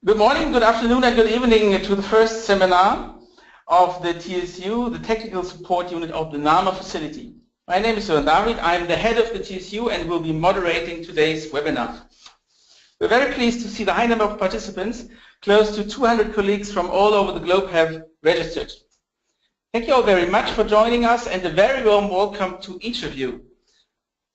Good morning, good afternoon, and good evening to the first seminar of the TSU, the Technical Support Unit of the NAMA facility. My name is Sören David. I'm the head of the TSU and will be moderating today's webinar. We're very pleased to see the high number of participants. Close to 200 colleagues from all over the globe have registered. Thank you all very much for joining us and a very warm welcome to each of you.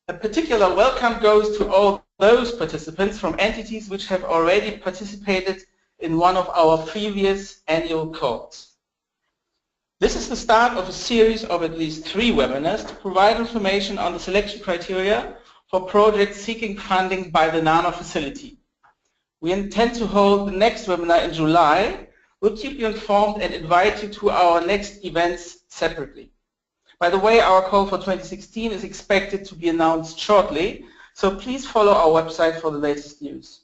A particular welcome goes to all those participants from entities which have already participated in one of our previous annual calls. This is the start of a series of at least 3 webinars to provide information on the selection criteria for projects seeking funding by the NAMA facility. We intend to hold the next webinar in July. We'll keep you informed and invite you to our next events separately. By the way, our call for 2016 is expected to be announced shortly, so please follow our website for the latest news.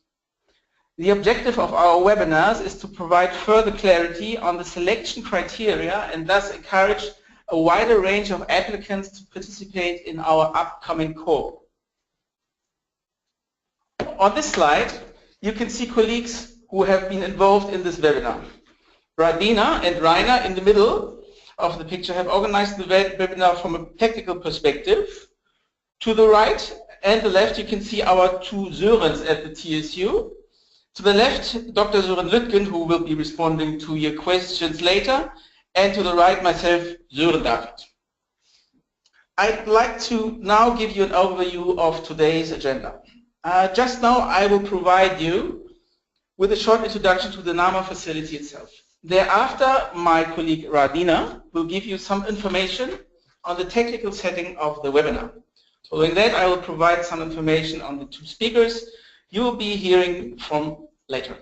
The objective of our webinars is to provide further clarity on the selection criteria and thus encourage a wider range of applicants to participate in our upcoming call. On this slide, you can see colleagues who have been involved in this webinar. Radina and Rainer in the middle of the picture have organized the webinar from a technical perspective. To the right and the left you can see our 2 Sörens at the TSU. To the left, Dr. Sören Lütgen, who will be responding to your questions later, and to the right, myself, Sören David. I'd like to now give you an overview of today's agenda. Just now I will provide you with a short introduction to the NAMA facility itself. Thereafter, my colleague Radina will give you some information on the technical setting of the webinar. Following that, I will provide some information on the 2 speakers you will be hearing from later.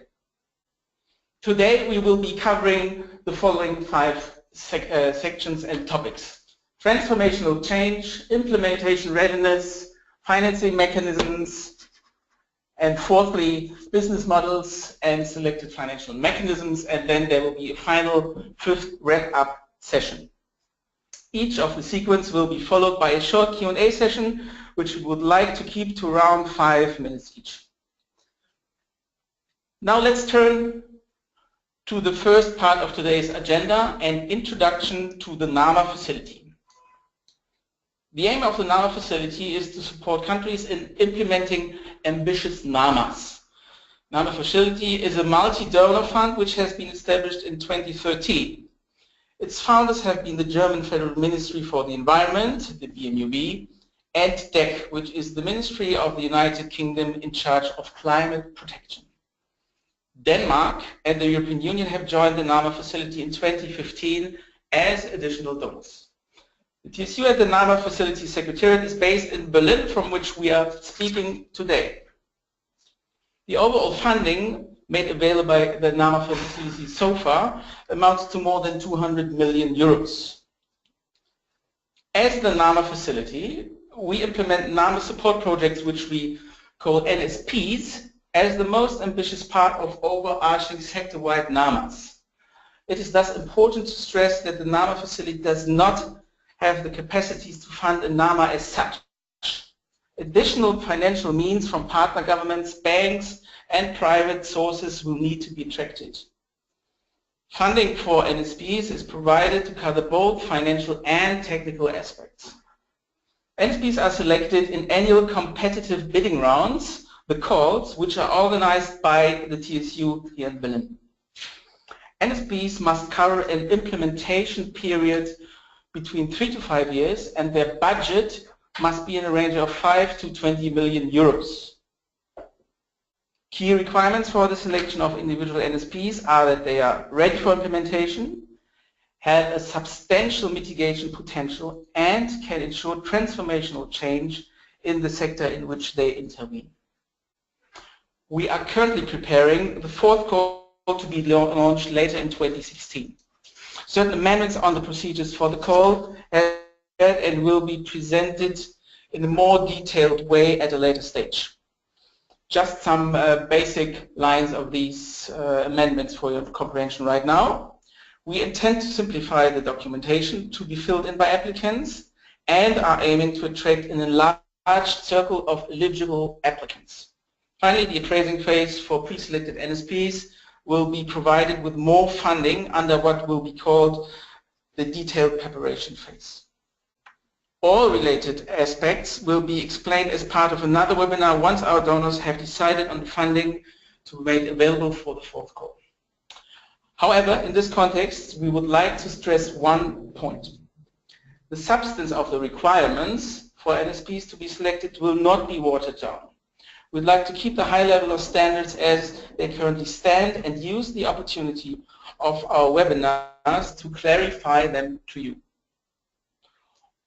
Today, we will be covering the following 5 sections and topics: transformational change, implementation readiness, financing mechanisms, and fourthly, business models and selected financial mechanisms, and then there will be a final 5th wrap-up session. Each of the sequence will be followed by a short Q&A session, which we would like to keep to around 5 minutes each. Now let's turn to the first part of today's agenda, an introduction to the NAMA facility. The aim of the NAMA facility is to support countries in implementing ambitious NAMAs. NAMA facility is a multi-donor fund which has been established in 2013. Its founders have been the German Federal Ministry for the Environment, the BMUB, and DEC, which is the Ministry of the United Kingdom in charge of climate protection. Denmark and the European Union have joined the NAMA facility in 2015 as additional donors. The TSU at the NAMA Facility Secretariat is based in Berlin, from which we are speaking today. The overall funding made available by the NAMA facility so far amounts to more than 200 million euros. As the NAMA facility, we implement NAMA support projects, which we call NSPs, as the most ambitious part of overarching sector-wide NAMAs. It is thus important to stress that the NAMA facility does not have the capacities to fund a NAMA as such. Additional financial means from partner governments, banks, and private sources will need to be attracted. Funding for NSPs is provided to cover both financial and technical aspects. NSPs are selected in annual competitive bidding rounds, the calls, which are organized by the TSU here in Berlin. NSPs must cover an implementation period between 3 to 5 years, and their budget must be in a range of 5 to 20 million euros. Key requirements for the selection of individual NSPs are that they are ready for implementation, have a substantial mitigation potential, and can ensure transformational change in the sector in which they intervene. We are currently preparing the 4th call to be launched later in 2016. Certain amendments on the procedures for the call have and will be presented in a more detailed way at a later stage. Just some basic lines of these amendments for your comprehension right now. We intend to simplify the documentation to be filled in by applicants and are aiming to attract an enlarged circle of eligible applicants. Finally, the appraising phase for pre-selected NSPs will be provided with more funding under what will be called the detailed preparation phase. All related aspects will be explained as part of another webinar once our donors have decided on the funding to be made available for the fourth call. However, in this context, we would like to stress one point. The substance of the requirements for NSPs to be selected will not be watered down. We'd like to keep the high level of standards as they currently stand and use the opportunity of our webinars to clarify them to you.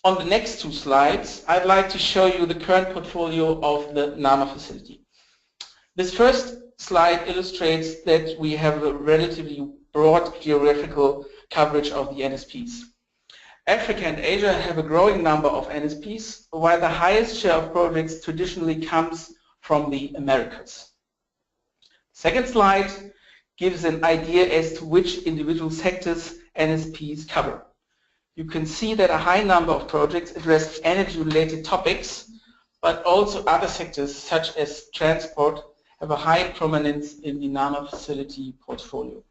On the next two slides, I'd like to show you the current portfolio of the NAMA facility. This first slide illustrates that we have a relatively broad geographical coverage of the NSPs. Africa and Asia have a growing number of NSPs, while the highest share of projects traditionally comes from the Americas. Second slide gives an idea as to which individual sectors NSPs cover. You can see that a high number of projects address energy-related topics, but also other sectors such as transport have a high prominence in the NAMA facility portfolio.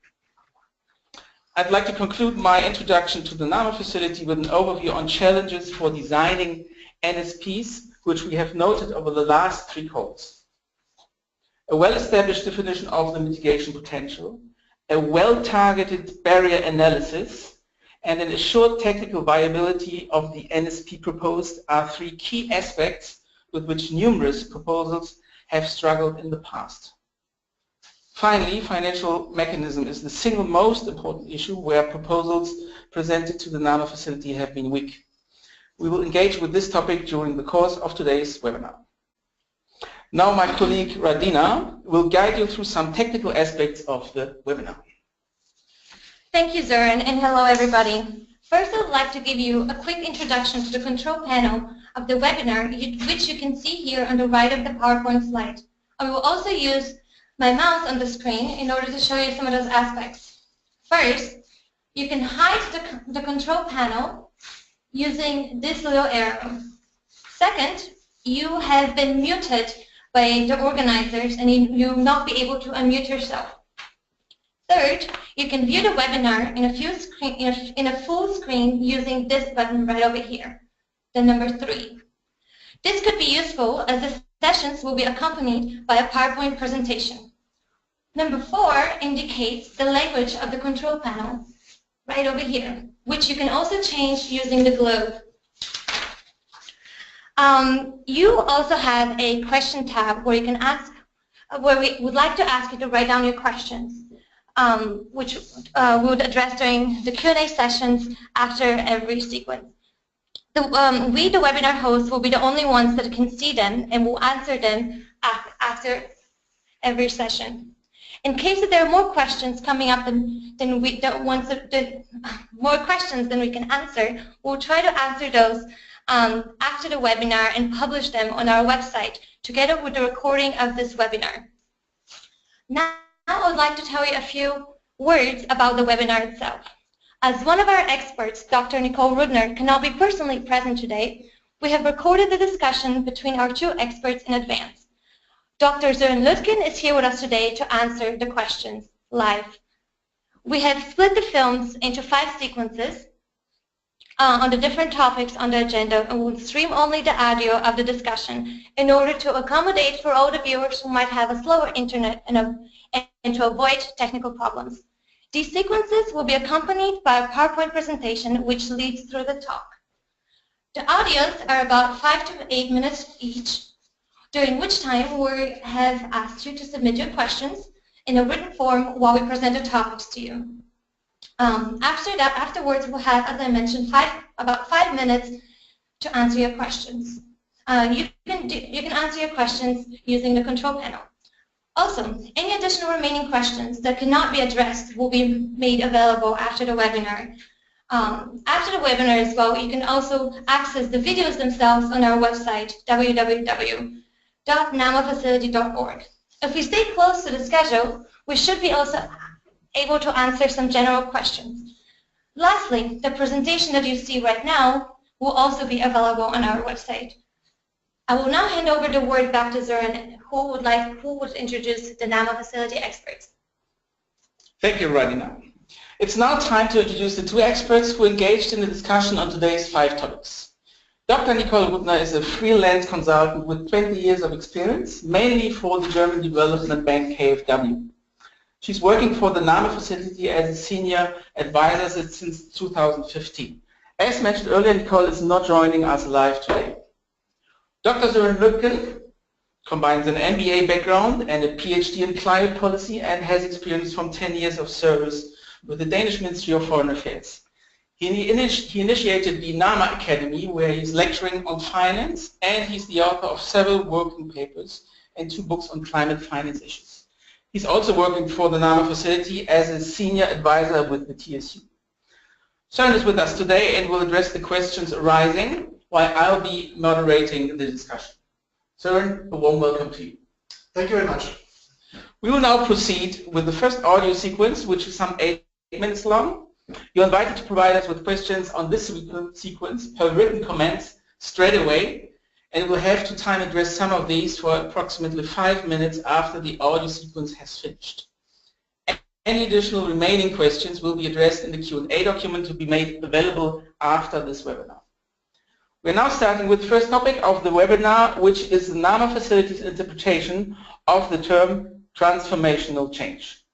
I'd like to conclude my introduction to the NAMA facility with an overview on challenges for designing NSPs, which we have noted over the last three calls. A well-established definition of the mitigation potential, a well-targeted barrier analysis, and an assured technical viability of the NSP proposed are three key aspects with which numerous proposals have struggled in the past. Finally, financial mechanism is the single most important issue where proposals presented to the NAMA facility have been weak. We will engage with this topic during the course of today's webinar. Now my colleague Radina will guide you through some technical aspects of the webinar. Thank you, Zoran, and hello everybody. First, I would like to give you a quick introduction to the control panel of the webinar, which you can see here on the right of the PowerPoint slide. I will also use my mouse on the screen in order to show you some of those aspects. First, you can hide the control panel using this little arrow. Second, you have been muted by the organizers and you will not be able to unmute yourself. Third, you can view the webinar in a full screen using this button right over here, the number 3. This could be useful as the sessions will be accompanied by a PowerPoint presentation. Number 4 indicates the language of the control panel, right over here, which you can also change using the globe. You also have a question tab where you can ask, where we would like to ask you to write down your questions, which we would address during the Q&A sessions after every sequence. The webinar hosts, will be the only ones that can see them and will answer them after every session. In case that there are more questions coming up more questions than we can answer, we'll try to answer those after the webinar and publish them on our website together with the recording of this webinar. Now I would like to tell you a few words about the webinar itself. As one of our experts, Dr. Nicole Rudner, cannot be personally present today, we have recorded the discussion between our two experts in advance. Dr. Zoran Lutkin is here with us today to answer the questions live. We have split the films into 5 sequences on the different topics on the agenda, and we'll stream only the audio of the discussion in order to accommodate for all the viewers who might have a slower internet and to avoid technical problems. These sequences will be accompanied by a PowerPoint presentation which leads through the talk. The audios are about 5 to 8 minutes each, during which time we have asked you to submit your questions in a written form while we present the topics to you. Afterwards, we'll have, as I mentioned, about 5 minutes to answer your questions. You can answer your questions using the control panel. Also, any additional remaining questions that cannot be addressed will be made available after the webinar. After the webinar as well, you can also access the videos themselves on our website, www.namafacility.org. If we stay close to the schedule, we should be also able to answer some general questions. Lastly, the presentation that you see right now will also be available on our website. I will now hand over the word back to Zoran, who would introduce the NAMA facility experts. Thank you, Radina. It's now time to introduce the two experts who engaged in the discussion on today's 5 topics. Dr. Nicole Rubner is a freelance consultant with 20 years of experience, mainly for the German development bank KfW. She's working for the NAMA facility as a senior advisor since 2015. As mentioned earlier, Nicole is not joining us live today. Dr. Søren Lütgen combines an MBA background and a PhD in climate policy and has experience from 10 years of service with the Danish Ministry of Foreign Affairs. He initiated the NAMA Academy, where he's lecturing on finance, and he's the author of several working papers and 2 books on climate finance issues. He's also working for the NAMA facility as a senior advisor with the TSU. Søren is with us today and will address the questions arising while I'll be moderating the discussion. Søren, a warm welcome to you. Thank you very much. We will now proceed with the first audio sequence, which is some 8 minutes long. You're invited to provide us with questions on this sequence per written comments straight away, and we'll have to time address some of these for approximately 5 minutes after the audio sequence has finished. Any additional remaining questions will be addressed in the Q&A document to be made available after this webinar. We're now starting with the first topic of the webinar, which is the NAMA facility's interpretation of the term transformational change.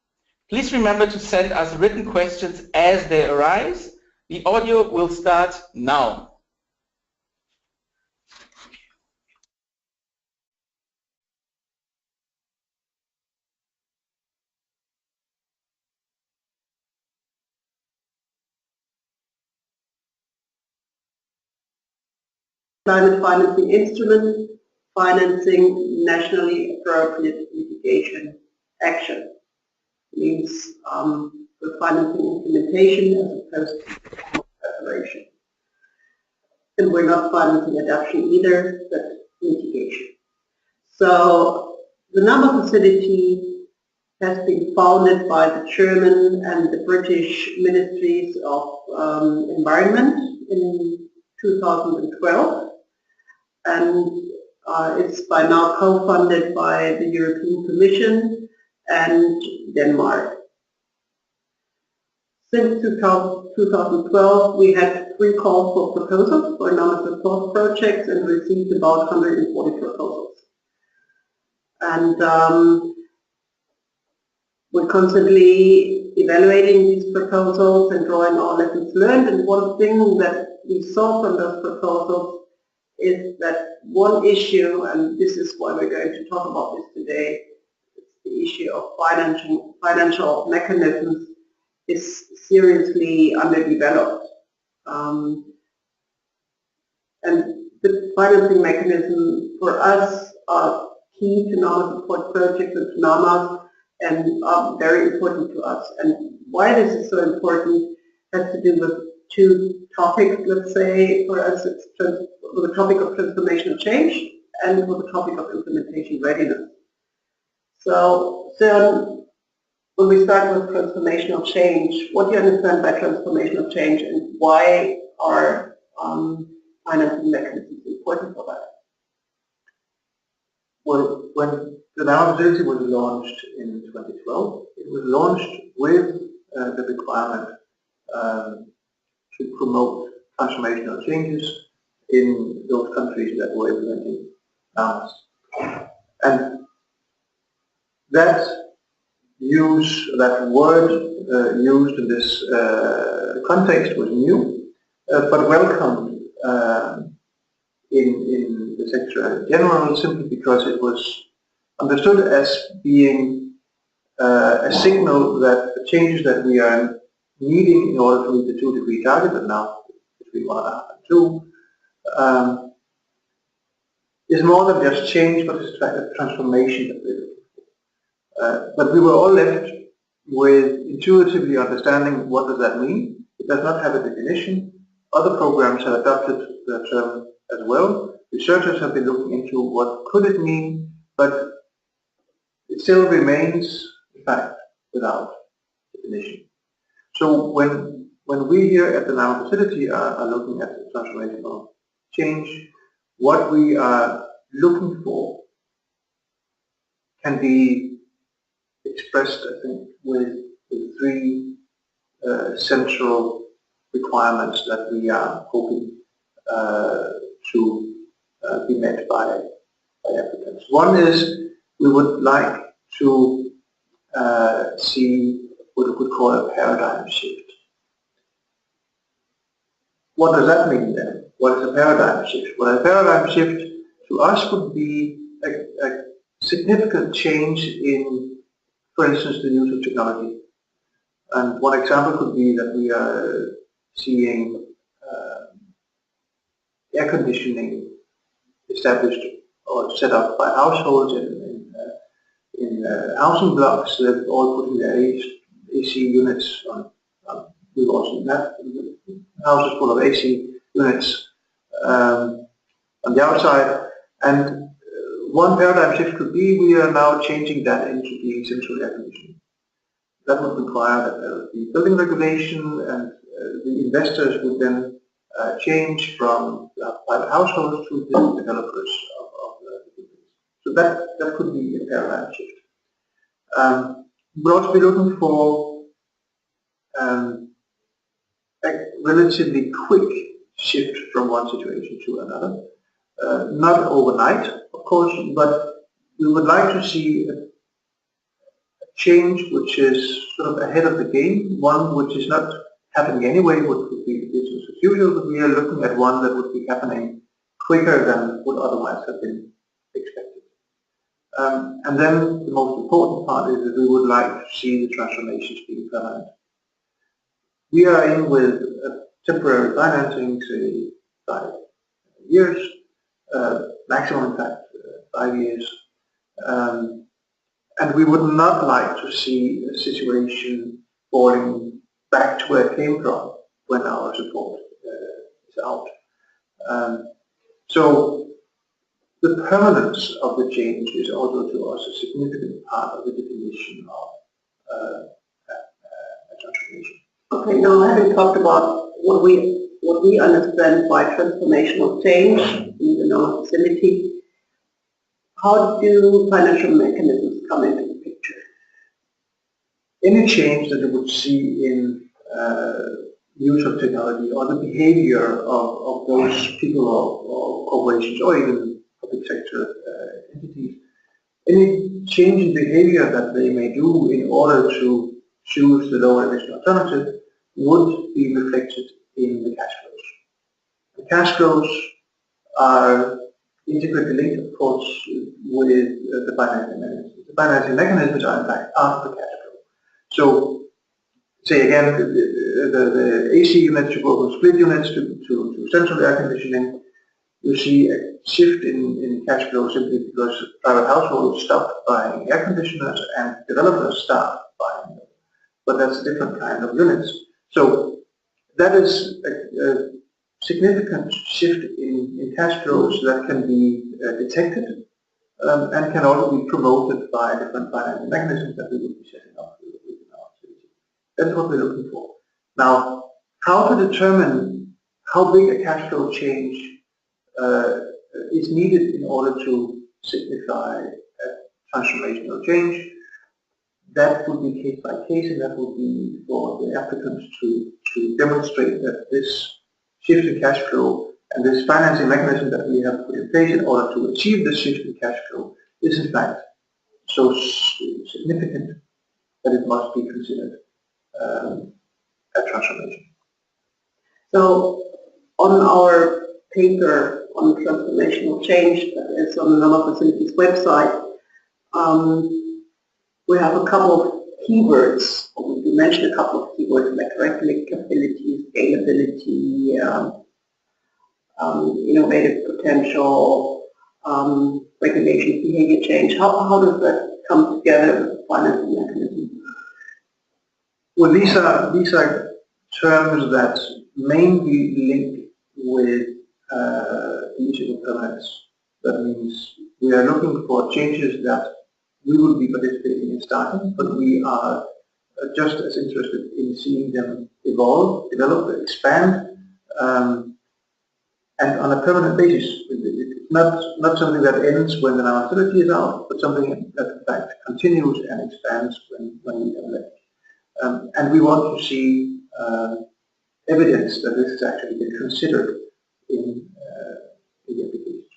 Please remember to send us written questions as they arise. The audio will start now. Climate financing instrument, financing nationally appropriate mitigation action. Means for financing implementation as opposed to preparation. And we're not financing adoption either, but mitigation. So the NAMA facility has been founded by the German and the British Ministries of Environment in 2012. And it's by now co-funded by the European Commission and Denmark. Since 2012, we had 3 calls for proposals for NAMA support projects and received about 140 proposals. And we're constantly evaluating these proposals and drawing our lessons learned. And one thing that we saw from those proposals is that one issue, and this is why we're going to talk about this today, the issue of financial mechanisms is seriously underdeveloped. And the financing mechanism for us are key to NAMA support projects and to NAMA and are very important to us. And why this is so important has to do with 2 topics, let's say. For us, it's with the topic of transformational change and with the topic of implementation readiness. So when we start with transformational change, what do you understand by transformational change and why are financing mechanisms important for that? Well, when the NAMA facility was launched in 2012, it was launched with the requirement to promote transformational changes in those countries that were implementing NAMAs. And that word used in this context was new, but welcomed in the sector in general, simply because it was understood as being a signal that the changes that we are needing in order to meet the 2-degree target, and now between 1.5 and 2, is more than just change, but it's a transformation that we're looking for. But we were all left with intuitively understanding what does that mean. It does not have a definition. Other programs have adopted the term as well. Researchers have been looking into what could it mean, but it still remains, in fact, without definition. So when we here at the NAMA facility are looking at the transformational change, what we are looking for can be expressed, I think, with the three central requirements that we are hoping to be met by applicants. One is we would like to see what we could call a paradigm shift. What does that mean then? What is a paradigm shift? Well, a paradigm shift to us would be a significant change in, for instance, the use of technology. And one example could be that we are seeing air conditioning established or set up by households in housing blocks that all putting their AC units on. We've also seen that houses full of AC units on the outside. And one paradigm shift could be we are now changing that into being central air conditioning. That would require that there would be building regulation, and the investors would then change from private households to the developers of the buildings. So that could be a paradigm shift. We'll also be looking for a relatively quick shift from one situation to another. Not overnight, of course, but we would like to see a change which is sort of ahead of the game, one which is not happening anyway, which would be business as usual, but we are looking at one that would be happening quicker than would otherwise have been expected. And then the most important part is that we would like to see the transformations being permanent. We are in with temporary financing, say 5 years, maximum in fact 5 years. And we would not like to see a situation falling back to where it came from when our support is out. So the permanence of the change is also to us a significant part of the definition of a transformation. Okay, now having talked about what we understand by transformational change in our facility, how do financial mechanisms come into the picture? Any change that you would see in use of technology or the behavior of those people or corporations or even public sector entities, any change in behavior that they may do in order to choose the lower emission alternative would be reflected in the cash flows. The cash flows are intricately linked, of course, with the financing mechanisms. The financing mechanisms are in fact after the cash flow. So, say again, the AC units, you go from split units to central air conditioning, you see a shift in cash flow simply because private households stopped buying air conditioners and developers start buying them. But that's a different kind of units. So that is a significant shift in cash flows that can be detected and can also be promoted by different financing mechanisms that we will be setting up within our activity. That's what we're looking for. Now, how to determine how big a cash flow change is needed in order to signify a transformational change, that would be case by case, and that would be for the applicants to demonstrate that this shift in cash flow and this financing mechanism that we have put in place in order to achieve this shift in cash flow is in fact so significant that it must be considered a transformation. So on our paper on transformational change that is on the NAMA Facilities website, we have a couple of keywords, or we mentioned a couple of keywords like replicability, scalability, innovative potential, regulation, behavior change. How does that come together with the financing mechanism? Well, these are terms that mainly link with the issue of permanence. That means we are looking for changes that we will be participating in starting, but we are just as interested in seeing them evolve, develop, expand, and on a permanent basis. It's not something that ends when the facility is out, but something that in fact continues and expands when we are left. And we want to see evidence that this has actually been considered in the applications.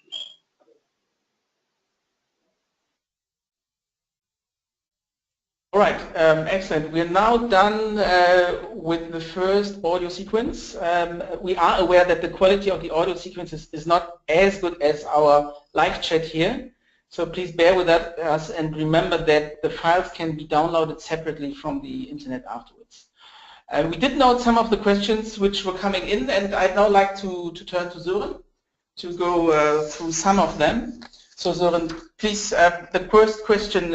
All right, excellent. We are now done with the first audio sequence. We are aware that the quality of the audio sequences is not as good as our live chat here. So please bear with us and remember that the files can be downloaded separately from the internet afterwards. We did note some of the questions which were coming in, and I'd now like to turn to Søren to go through some of them. So Søren, please, the first question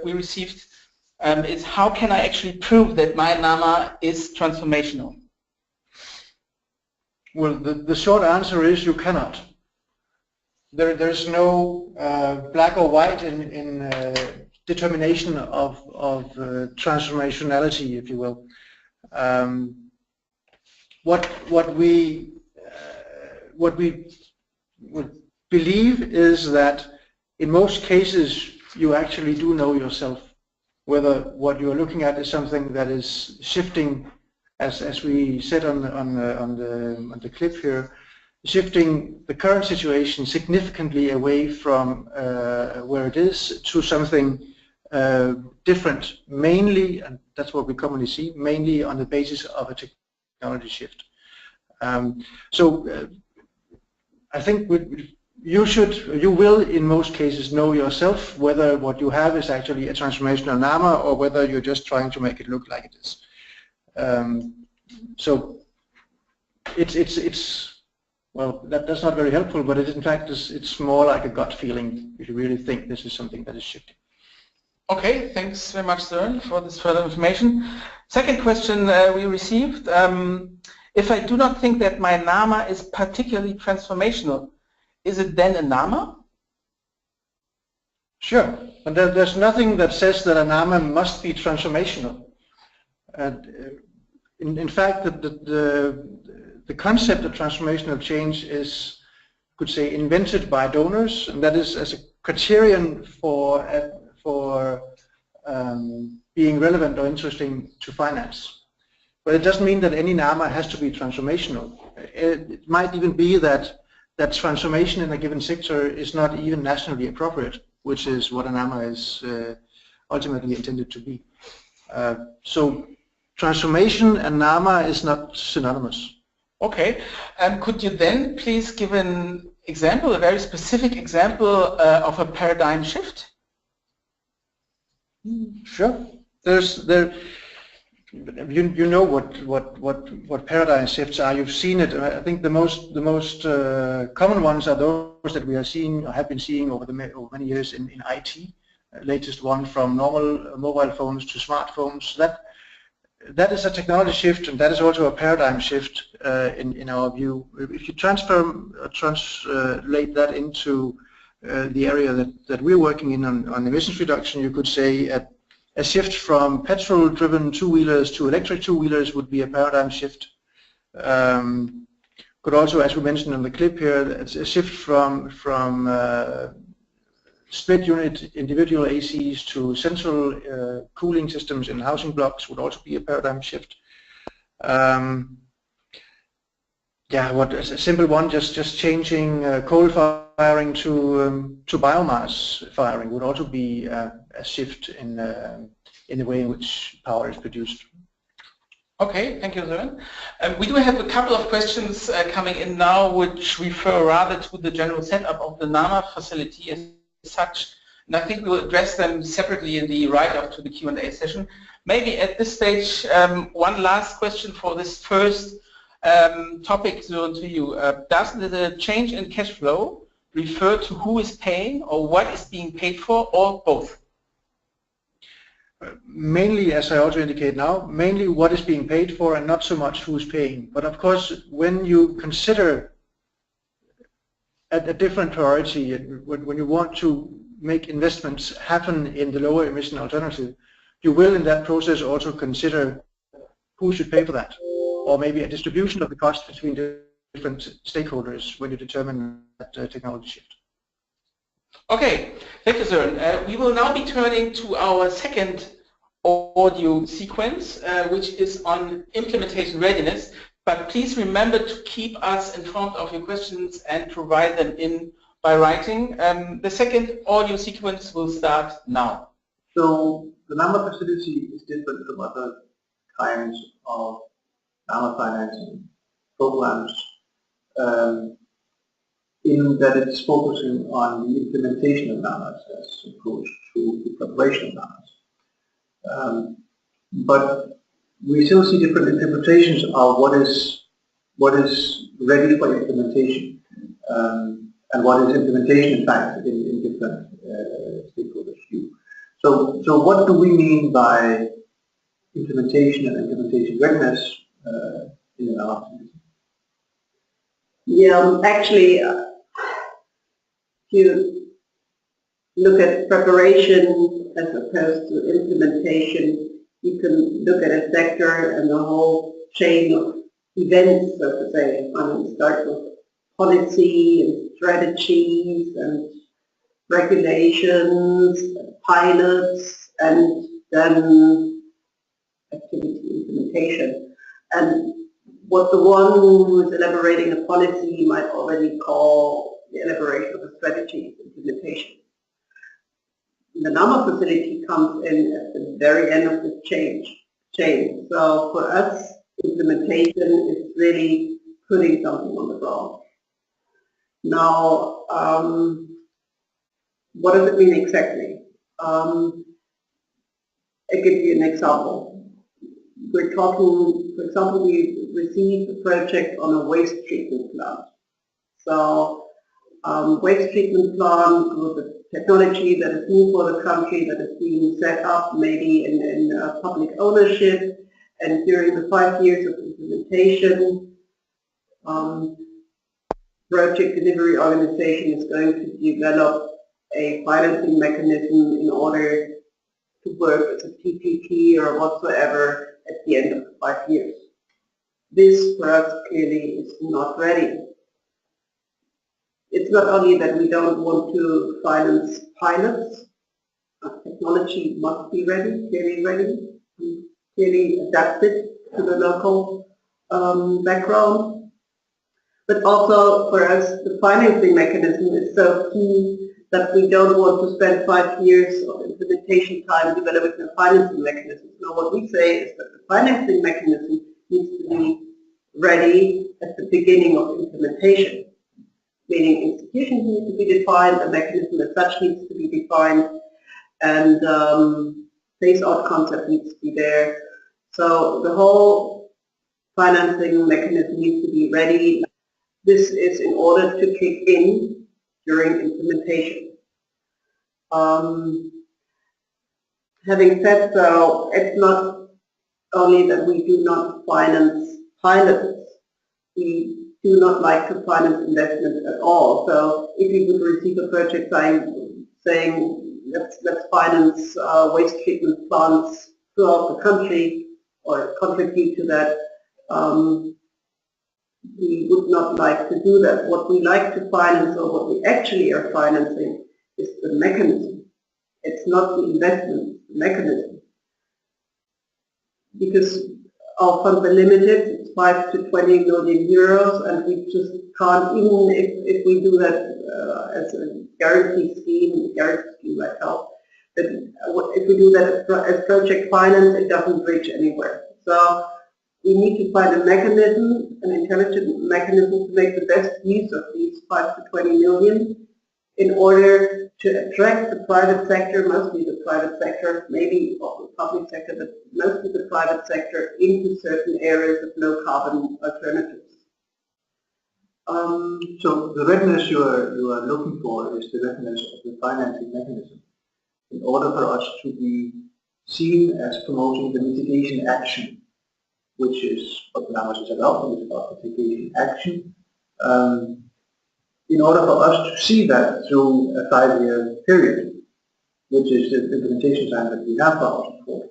we received is how can I actually prove that my NAMA is transformational? Well, the short answer is you cannot. There's no black or white in determination of transformationality, if you will. What we would believe is that in most cases you actually do know yourself whether what you're looking at is something that is shifting, as we said on the clip here, shifting the current situation significantly away from where it is to something different, mainly, and that's what we commonly see, mainly on the basis of a technology shift. I think you will in most cases know yourself whether what you have is actually a transformational NAMA or whether you're just trying to make it look like it is. So it's well, that's not very helpful, but in fact it's more like a gut feeling if you really think this is something that is shifting. Okay, thanks very much, Søren, for this further information. Second question we received, if I do not think that my NAMA is particularly transformational, is it then a NAMA? Sure, but there's nothing that says that a NAMA must be transformational. In fact, the concept of transformational change is, could say, invented by donors, and that is as a criterion for being relevant or interesting to finance. But it doesn't mean that any NAMA has to be transformational. It might even be that transformation in a given sector is not even nationally appropriate, which is what a NAMA is ultimately intended to be. So transformation and NAMA is not synonymous. Okay, could you then please give an example, a very specific example of a paradigm shift? Sure. You know what paradigm shifts are. You've seen it. I think the most common ones are those that we are seeing or have been seeing over many years in IT. Latest one from normal mobile phones to smartphones. That is a technology shift, and that is also a paradigm shift in our view. If you translate that into the area that we're working in on emissions reduction, you could say a shift from petrol-driven two-wheelers to electric two-wheelers would be a paradigm shift. Could also, as we mentioned in the clip here, a shift from split unit individual ACs to central cooling systems in housing blocks would also be a paradigm shift. Yeah, a simple one, just changing coal firing to biomass firing would also be a shift in the way in which power is produced. Okay, thank you, Søren. We do have a couple of questions coming in now, which refer rather to the general setup of the NAMA facility as such, and I think we will address them separately in the write-up to the Q&A session. Maybe at this stage, one last question for this first topic, Søren, to you. Does the change in cash flow refer to who is paying or what is being paid for, or both? Mainly, as I also indicate now, mainly what is being paid for and not so much who's paying. But of course, when you consider a different priority, when you want to make investments happen in the lower emission alternative, you will in that process also consider who should pay for that, or maybe a distribution of the cost between different stakeholders when you determine that technology shift. Okay, thank you, Søren. We will now be turning to our second audio sequence, which is on implementation readiness. But please remember to keep us informed of your questions and provide them in by writing. The second audio sequence will start now. So the NAMA facility is different from other kinds of NAMA financing programs in that it's focusing on the implementation of NAMAs as opposed to the preparation of NAMAs. But we still see different interpretations of what is ready for implementation and what is implementation in fact in different stakeholders' view. So what do we mean by implementation and implementation readiness in an optimism? Yeah, actually, if you look at preparation as opposed to implementation, you can look at a sector and the whole chain of events, so to say. I mean, start with policy and strategies and regulations, pilots, and then activity implementation. And what the one who is elaborating a policy might already call the elaboration of a strategy implementation. The NAMA facility comes in at the very end of the chain. So for us, implementation is really putting something on the ground. Now, what does it mean exactly? I'll give you an example. We're talking, for example, we received a project on a waste treatment plant. So waste treatment plant with a technology that is new for the country, that is being set up maybe in public ownership, and during the 5 years of implementation, project delivery organization is going to develop a financing mechanism in order to work as a PPP or whatsoever at the end of the 5 years. This for us clearly is not ready. It's not only that we don't want to finance pilots, technology must be ready, clearly adapted to the local background. But also for us, the financing mechanism is so key that we don't want to spend 5 years of implementation time developing a financing mechanism. No, what we say is that the financing mechanism needs to be ready at the beginning of implementation, meaning institutions need to be defined, the mechanism as such needs to be defined, and phase-out concept needs to be there. So the whole financing mechanism needs to be ready. This is in order to kick in during implementation. Having said so, it's not only that we do not finance pilots, we do not like to finance investment at all. So if we would receive a project saying let's finance waste treatment plants throughout the country or contribute to that, we would not like to do that. What we like to finance, or what we actually are financing, is the mechanism. It's not the investment, it's the mechanism. Because our funds are limited, it's 5 to 20 million euros, and we just can't, even if we do that as a guarantee scheme might help, but if we do that as project finance, it doesn't reach anywhere. So we need to find a mechanism, an intelligent mechanism to make the best use of these 5 to 20 million in order to attract the private sector, mostly the private sector, maybe also the public sector, but mostly the private sector, into certain areas of low carbon alternatives. So the readiness you are looking for is the readiness of the financing mechanism in order for us to be seen as promoting the mitigation action, which is what NAMAS is about. It's about mitigation action. In order for us to see that through a 5-year period, which is the implementation time that we have for our support,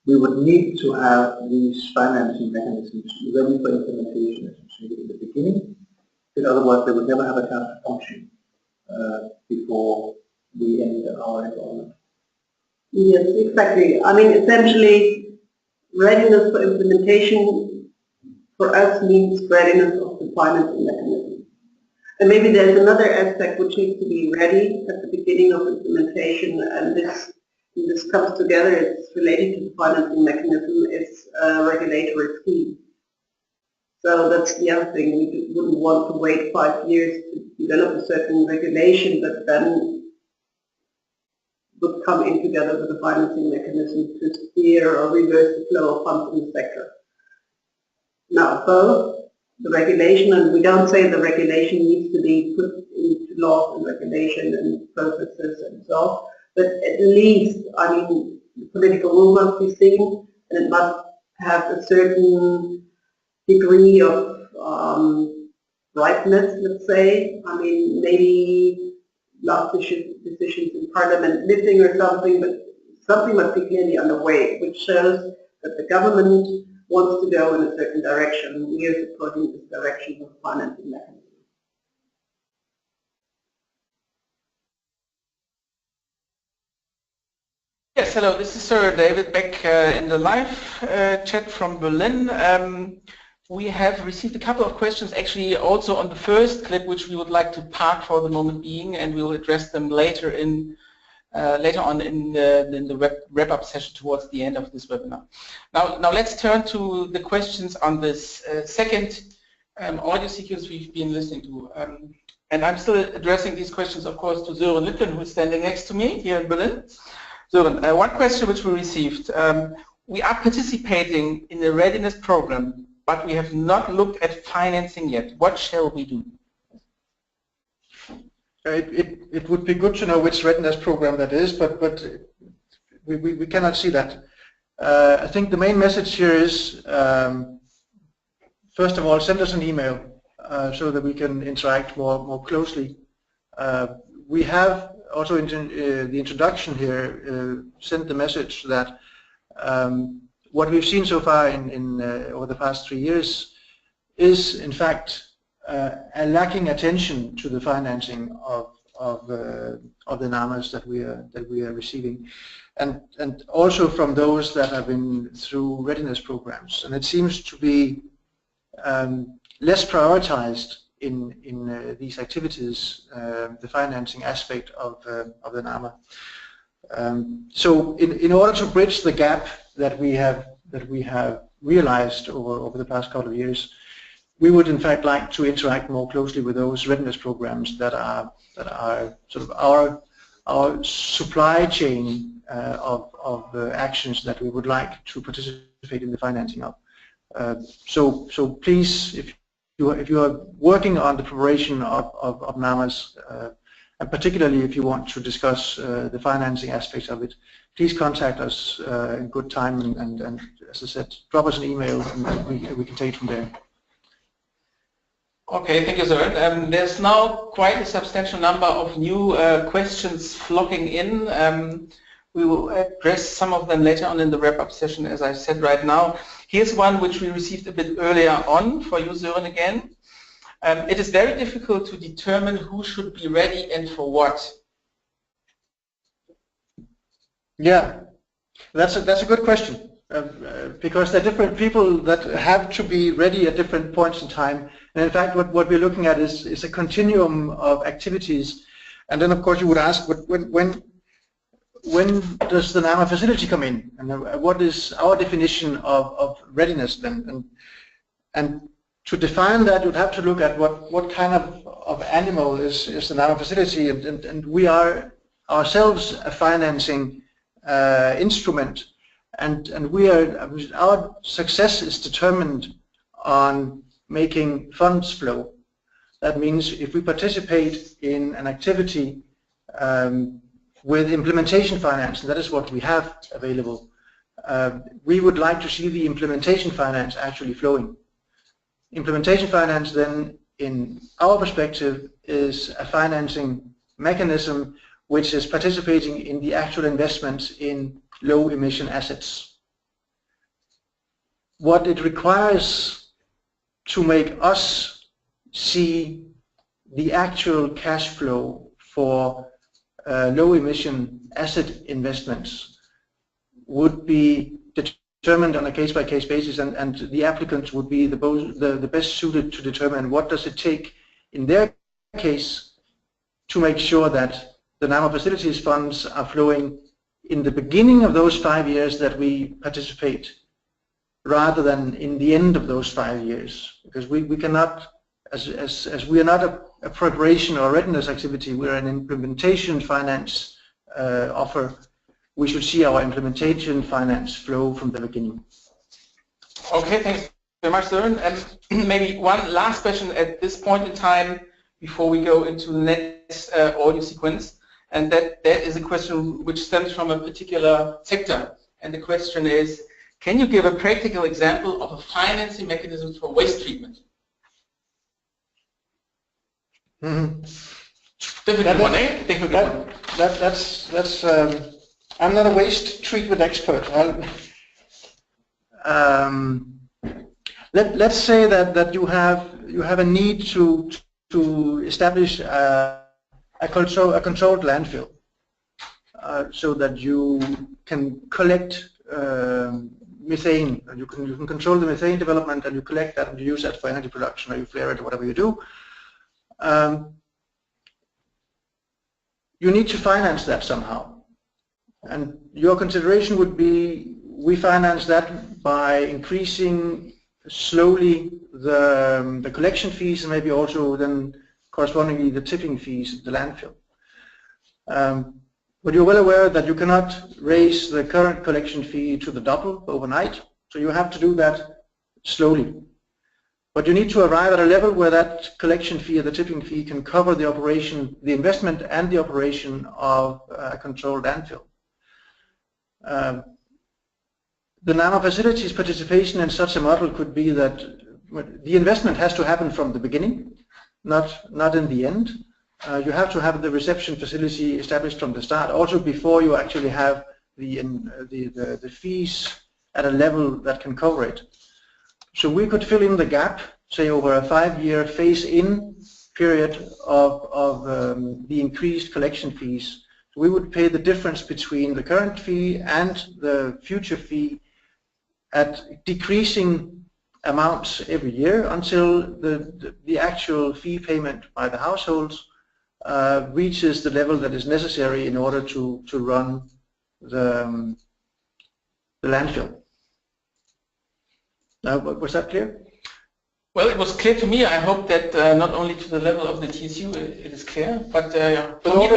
we would need to have these financing mechanisms ready for implementation, as you said in the beginning, because otherwise they would never have a chance to function before we end our involvement. Yes, exactly. I mean, essentially, readiness for implementation for us means readiness of the financing mechanism. And maybe there's another aspect which needs to be ready at the beginning of implementation, and this comes together, it's related to the financing mechanism, it's a regulatory scheme. So that's the other thing, we wouldn't want to wait 5 years to develop a certain regulation that then would come in together with the financing mechanism to steer or reverse the flow of funds in the sector. Now, both the regulation, and we don't say the regulation needs to be put into law and regulation and processes and so on, but at least, I mean, the political will must be seen, and it must have a certain degree of ripeness, let's say. I mean, maybe last decisions in Parliament missing or something, but something must be clearly underway, which shows that the government wants to go in a certain direction, and we are supporting this direction of financing mechanism. Yes, hello, this is Sir David back in the live chat from Berlin. We have received a couple of questions actually also on the first clip, which we would like to park for the moment being, and we will address them later on in the wrap-up session towards the end of this webinar. Now let's turn to the questions on this second audio sequence we've been listening to. And I'm still addressing these questions, of course, to Sören Lipplen, who's standing next to me here in Berlin. Sören, one question which we received. We are participating in the readiness program, but we have not looked at financing yet. What shall we do? It would be good to know which readiness program that is, but we cannot see that. I think the main message here is, first of all, send us an email so that we can interact more closely. We have also in the introduction here sent the message that what we've seen so far over the past 3 years is, in fact, a lacking attention to the financing of the NAMAs that we are receiving, and also from those that have been through readiness programs. And it seems to be less prioritized in these activities, the financing aspect of the NAMA. So in order to bridge the gap that we have realized over the past couple of years, we would in fact like to interact more closely with those readiness programs that are sort of our supply chain of actions that we would like to participate in the financing of. So please, if you are working on the preparation of NAMAs, and particularly if you want to discuss the financing aspects of it, please contact us in good time, and as I said, drop us an email and we can take it from there. Okay, thank you, Sören. There's now quite a substantial number of new questions flocking in. We will address some of them later on in the wrap-up session, as I said right now. Here's one which we received a bit earlier on for you, Sören, again. It is very difficult to determine who should be ready and for what. Yeah, that's a good question. Because there are different people that have to be ready at different points in time. And in fact, what we're looking at is a continuum of activities. And then, of course, you would ask, when does the NAMA facility come in? And what is our definition of readiness then? And to define that, you'd have to look at what kind of animal is the NAMA facility. And we are ourselves a financing instrument. And our success is determined on making funds flow. That means if we participate in an activity with implementation finance, and that is what we have available, we would like to see the implementation finance actually flowing. Implementation finance then, in our perspective, is a financing mechanism which is participating in the actual investments in low emission assets. What it requires to make us see the actual cash flow for low emission asset investments would be determined on a case-by-case basis, and the applicants would be the best suited to determine what does it take in their case to make sure that the NAMA facilities funds are flowing in the beginning of those 5 years that we participate, rather than in the end of those 5 years, because we cannot, as we are not a preparation or readiness activity, we are an implementation finance offer. We should see our implementation finance flow from the beginning. Okay, thanks very much, Søren. And maybe one last question at this point in time before we go into the next audio sequence, and that is a question which stems from a particular sector. And the question is, can you give a practical example of a financing mechanism for waste treatment? Mm-hmm. Difficult one, eh? Difficult one. That's I'm not a waste treatment expert. Let's say that you have a need to establish a controlled landfill, so that you can collect methane. You can control the methane development, and you collect that and you use that for energy production, or you flare it, or whatever you do. You need to finance that somehow. And your consideration would be, we finance that by increasing slowly the collection fees, and maybe also then correspondingly the tipping fees at the landfill. But you're well aware that you cannot raise the current collection fee to the double overnight, so you have to do that slowly. But you need to arrive at a level where that collection fee or the tipping fee can cover the operation, the investment and the operation of a controlled landfill. The NAMA facilities participation in such a model could be that the investment has to happen from the beginning, not in the end. You have to have the reception facility established from the start, also before you actually have the fees at a level that can cover it. So we could fill in the gap, say over a 5-year phase-in period of the increased collection fees. So we would pay the difference between the current fee and the future fee at decreasing amounts every year until the actual fee payment by the households reaches the level that is necessary in order to run the landfill. Now, was that clear? Well, it was clear to me. I hope that not only to the level of the TSU it is clear, but for me,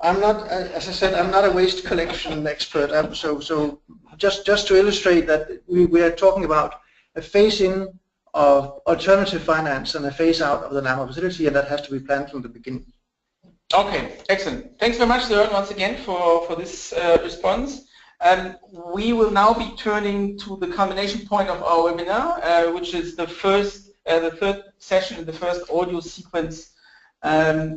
I'm not, as I said, I'm not a waste collection expert. So just to illustrate that we are talking about a phase-in of alternative finance and a phase-out of the NAMA facility, and that has to be planned from the beginning. Okay, excellent. Thanks very much, Søren, once again for this response. We will now be turning to the culmination point of our webinar, which is the third session, the first audio sequence,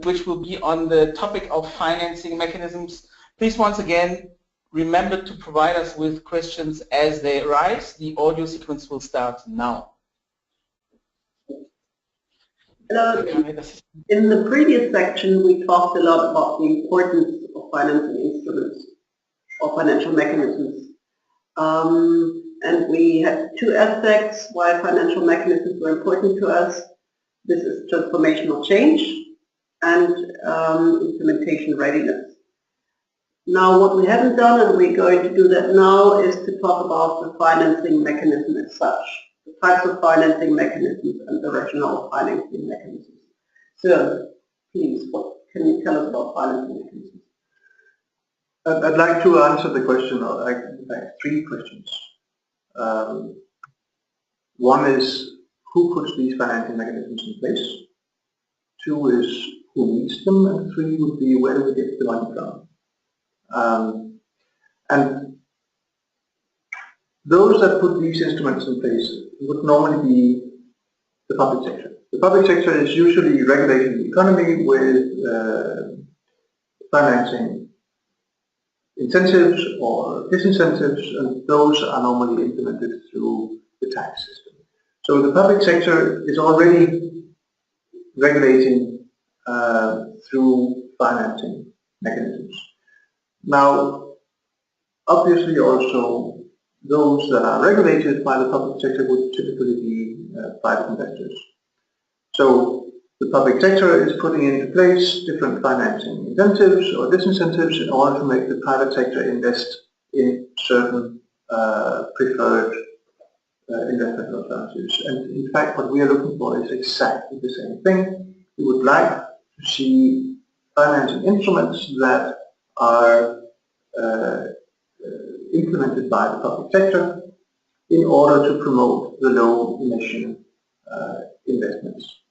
which will be on the topic of financing mechanisms. Please, once again, remember to provide us with questions as they arise. The audio sequence will start now. Hello. In the previous section, we talked a lot about the importance of financing instruments or financial mechanisms. And we had two aspects why financial mechanisms were important to us. This is transformational change and implementation readiness. Now what we haven't done, and we're going to do that now, is to talk about the financing mechanism as such, the types of financing mechanisms and the rationale of financing mechanisms. So, please, what can you tell us about financing mechanisms? I'd like to answer the question, in fact, 3 questions. One is, who puts these financing mechanisms in place? 2 is, who needs them? And 3 would be, where do we get the money from? And those that put these instruments in place would normally be the public sector. The public sector is usually regulating the economy with financing incentives or disincentives, and those are normally implemented through the tax system. So the public sector is already regulating through financing mechanisms. Now, obviously also those that are regulated by the public sector would typically be private investors. So the public sector is putting into place different financing incentives or disincentives in order to make the private sector invest in certain preferred investment alternatives. And in fact, what we are looking for is exactly the same thing. We would like to see financing instruments that are implemented by the public sector in order to promote the low emission investments.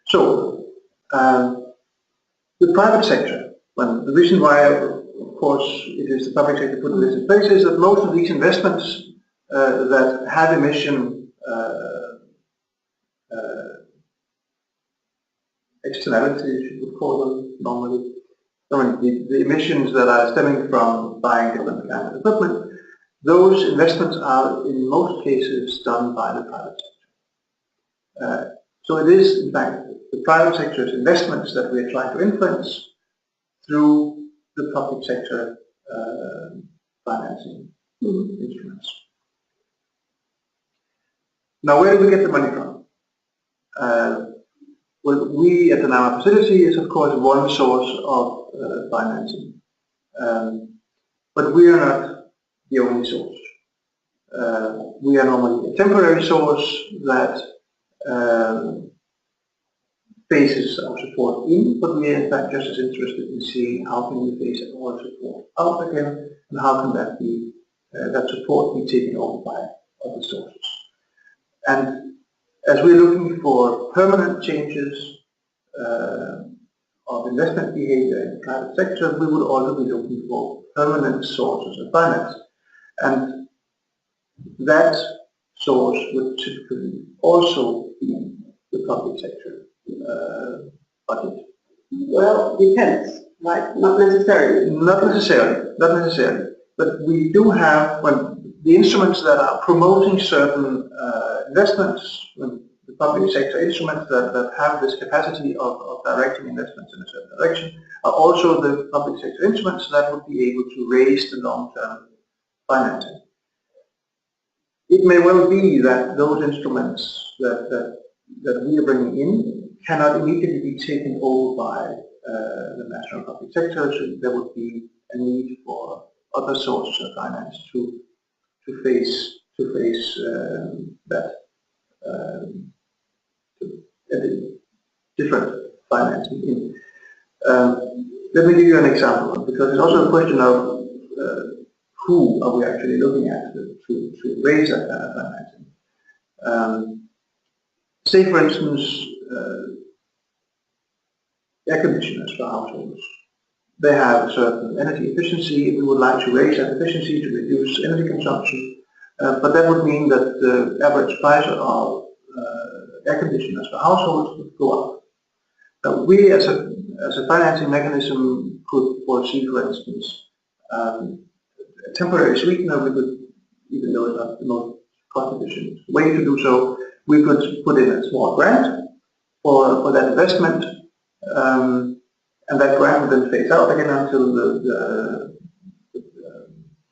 So, the private sector, the reason why, of course, it is the public sector putting this in place is that most of these investments that have emission externalities, you would call them normally, the emissions that are stemming from buying different kinds of equipment, those investments are in most cases done by the private sector. So it is, in fact, the private sector's investments that we are trying to influence through the public sector financing instruments. Now, where do we get the money from? Well, we at the NAMA facility is, of course, one source of financing. But we are not the only source. We are normally a temporary source that phases our support in, but we are in fact just as interested in seeing how can we phase our support out again, and how can that be that support be taken over by other sources. And as we're looking for permanent changes of investment behavior in the private sector, we would also be looking for permanent sources of finance. And that source would typically also be the public sector budget. Well, depends, right? Not necessarily. Not necessarily. But we do have, when the instruments that are promoting certain investments, the public sector instruments that have this capacity of directing investments in a certain direction, are also the public sector instruments that would be able to raise the long-term financing. It may well be that those instruments that we are bringing in cannot immediately be taken over by the national public sector, so there would be a need for other sources of finance to face that different financing in. Let me give you an example, because it's also a question of who are we actually looking at to raise that kind of financing. Say, for instance, air conditioners for households. They have a certain energy efficiency. We would like to raise that efficiency to reduce energy consumption, but that would mean that the average price of air conditioners for households would go up. We, as a financing mechanism, could foresee, for instance, a temporary sweetener. We could, even though it's not the most cost-efficient way to do so, we could put in a small grant for that investment, and that grant would then phase out again until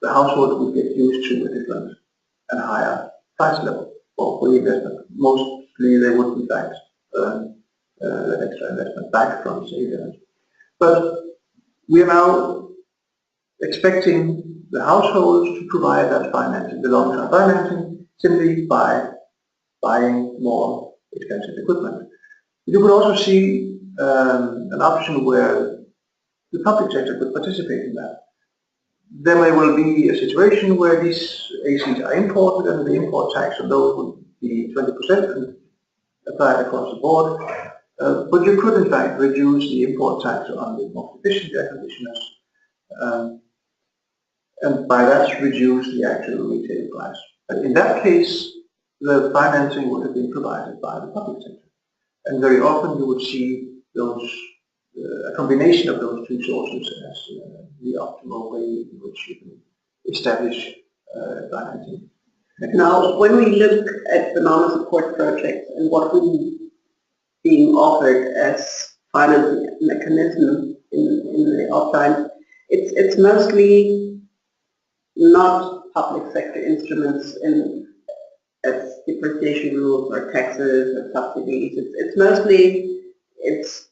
the household would get used to a different and higher price level for the investment. Mostly they would in fact earn that extra investment back from saved energy. But we are now expecting the households to provide that financing, the long-term financing, simply by buying more expensive equipment. You could also see an option where the public sector could participate in that. There may well be a situation where these ACs are imported and the import tax on those would be 20% and applied across the board. But you could in fact reduce the import tax on the most efficient air conditioners and by that reduce the actual retail price. But in that case, the financing would have been provided by the public sector. And very often you would see those, a combination of those two sources as the optimal way in which you can establish financing. Now, when we look at the NAMA support projects and what we being offered as financing mechanism in the offline, it's mostly not public sector instruments as depreciation rules or taxes or subsidies. It's mostly, it's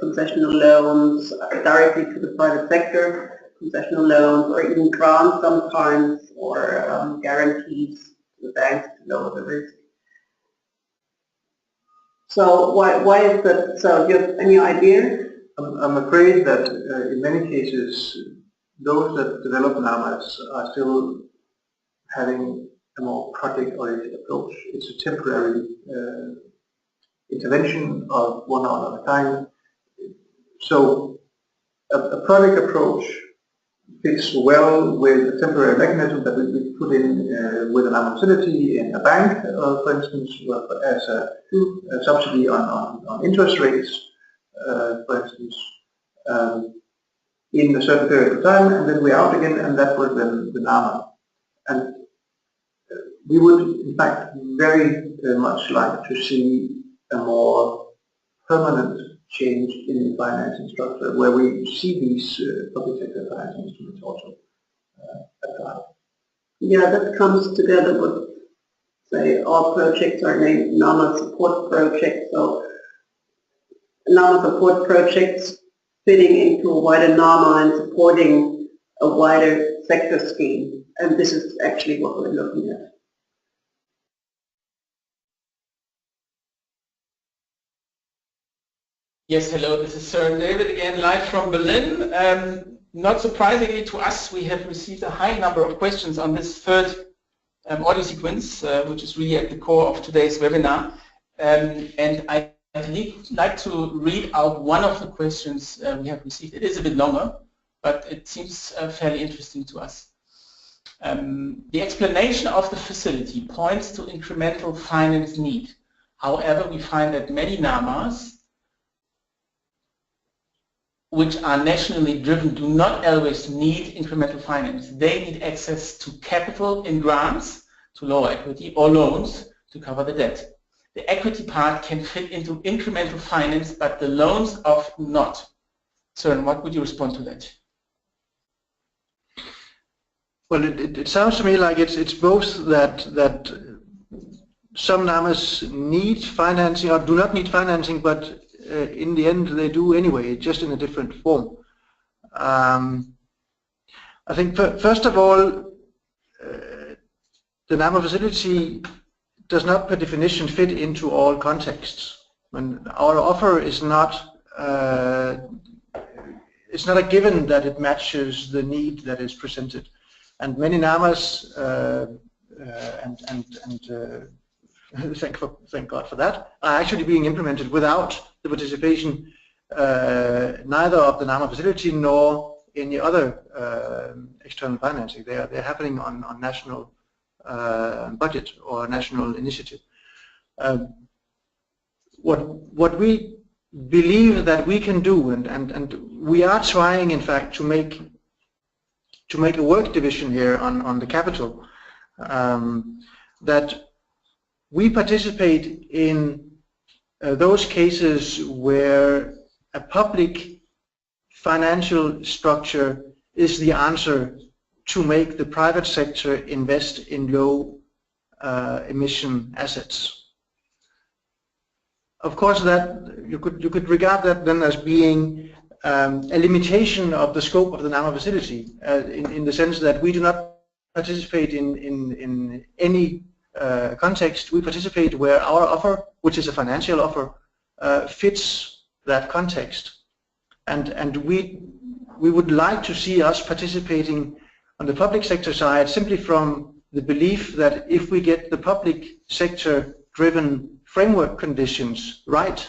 concessional loans directly to the private sector, concessional loans, or even grants sometimes, or guarantees to the banks to lower the risk. So why is that so? Do you have any idea? I'm afraid that in many cases, those that develop NAMAs are still having a more project-oriented approach. It's a temporary intervention of 1 hour at a time. So a project approach fits well with a temporary mechanism that we put in with an NAMA facility in a bank, for instance, as a subsidy on interest rates, for instance, in a certain period of time, and then we're out again, and that was then the NAMA. And we would, in fact, very much like to see a more permanent change in the financing structure, where we see these public sector financing instruments also applied. Yeah, that comes together with, say, all projects are named NAMA support projects. So NAMA support projects fitting into a wider NAMA and supporting a wider sector scheme. And this is actually what we're looking at. Yes, hello, this is Søren David again, live from Berlin. Not surprisingly to us, we have received a high number of questions on this third audio sequence, which is really at the core of today's webinar. And I'd like to read out one of the questions we have received. It is a bit longer, but it seems fairly interesting to us. The explanation of the facility points to incremental finance need. However, we find that many NAMAs, which are nationally driven, do not always need incremental finance. They need access to capital in grants to lower equity or loans to cover the debt. The equity part can fit into incremental finance, but the loans often not. Søren, what would you respond to that? Well, it sounds to me like it's both that some NAMAs need financing or do not need financing, but in the end they do anyway, just in a different form. I think first of all, the NAMA facility does not per definition fit into all contexts. When our offer is not, it's not a given that it matches the need that is presented. And many NAMAs, thank God for that, are actually being implemented without the participation neither of the NAMA facility nor any other external financing. They're happening on national budget or national initiative. What we believe that we can do, and we are trying, in fact, to make a work division here on the capital, that we participate in those cases where a public financial structure is the answer to make the private sector invest in low emission assets. Of course, that you could regard that then as being a limitation of the scope of the NAMA facility, in the sense that we do not participate in any context. We participate where our offer, which is a financial offer, fits that context, and we would like to see us participating on the public sector side simply from the belief that if we get the public sector driven framework conditions right,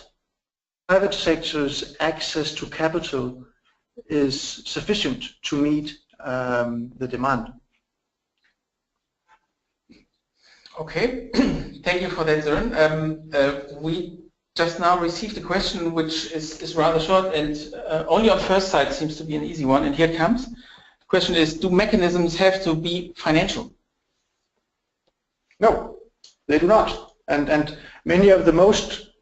private sector's access to capital is sufficient to meet the demand. Okay, thank you for that, Søren. We just now received a question which is rather short and only on first sight seems to be an easy one, and here it comes. The question is, do mechanisms have to be financial? No, they do not. And many of the most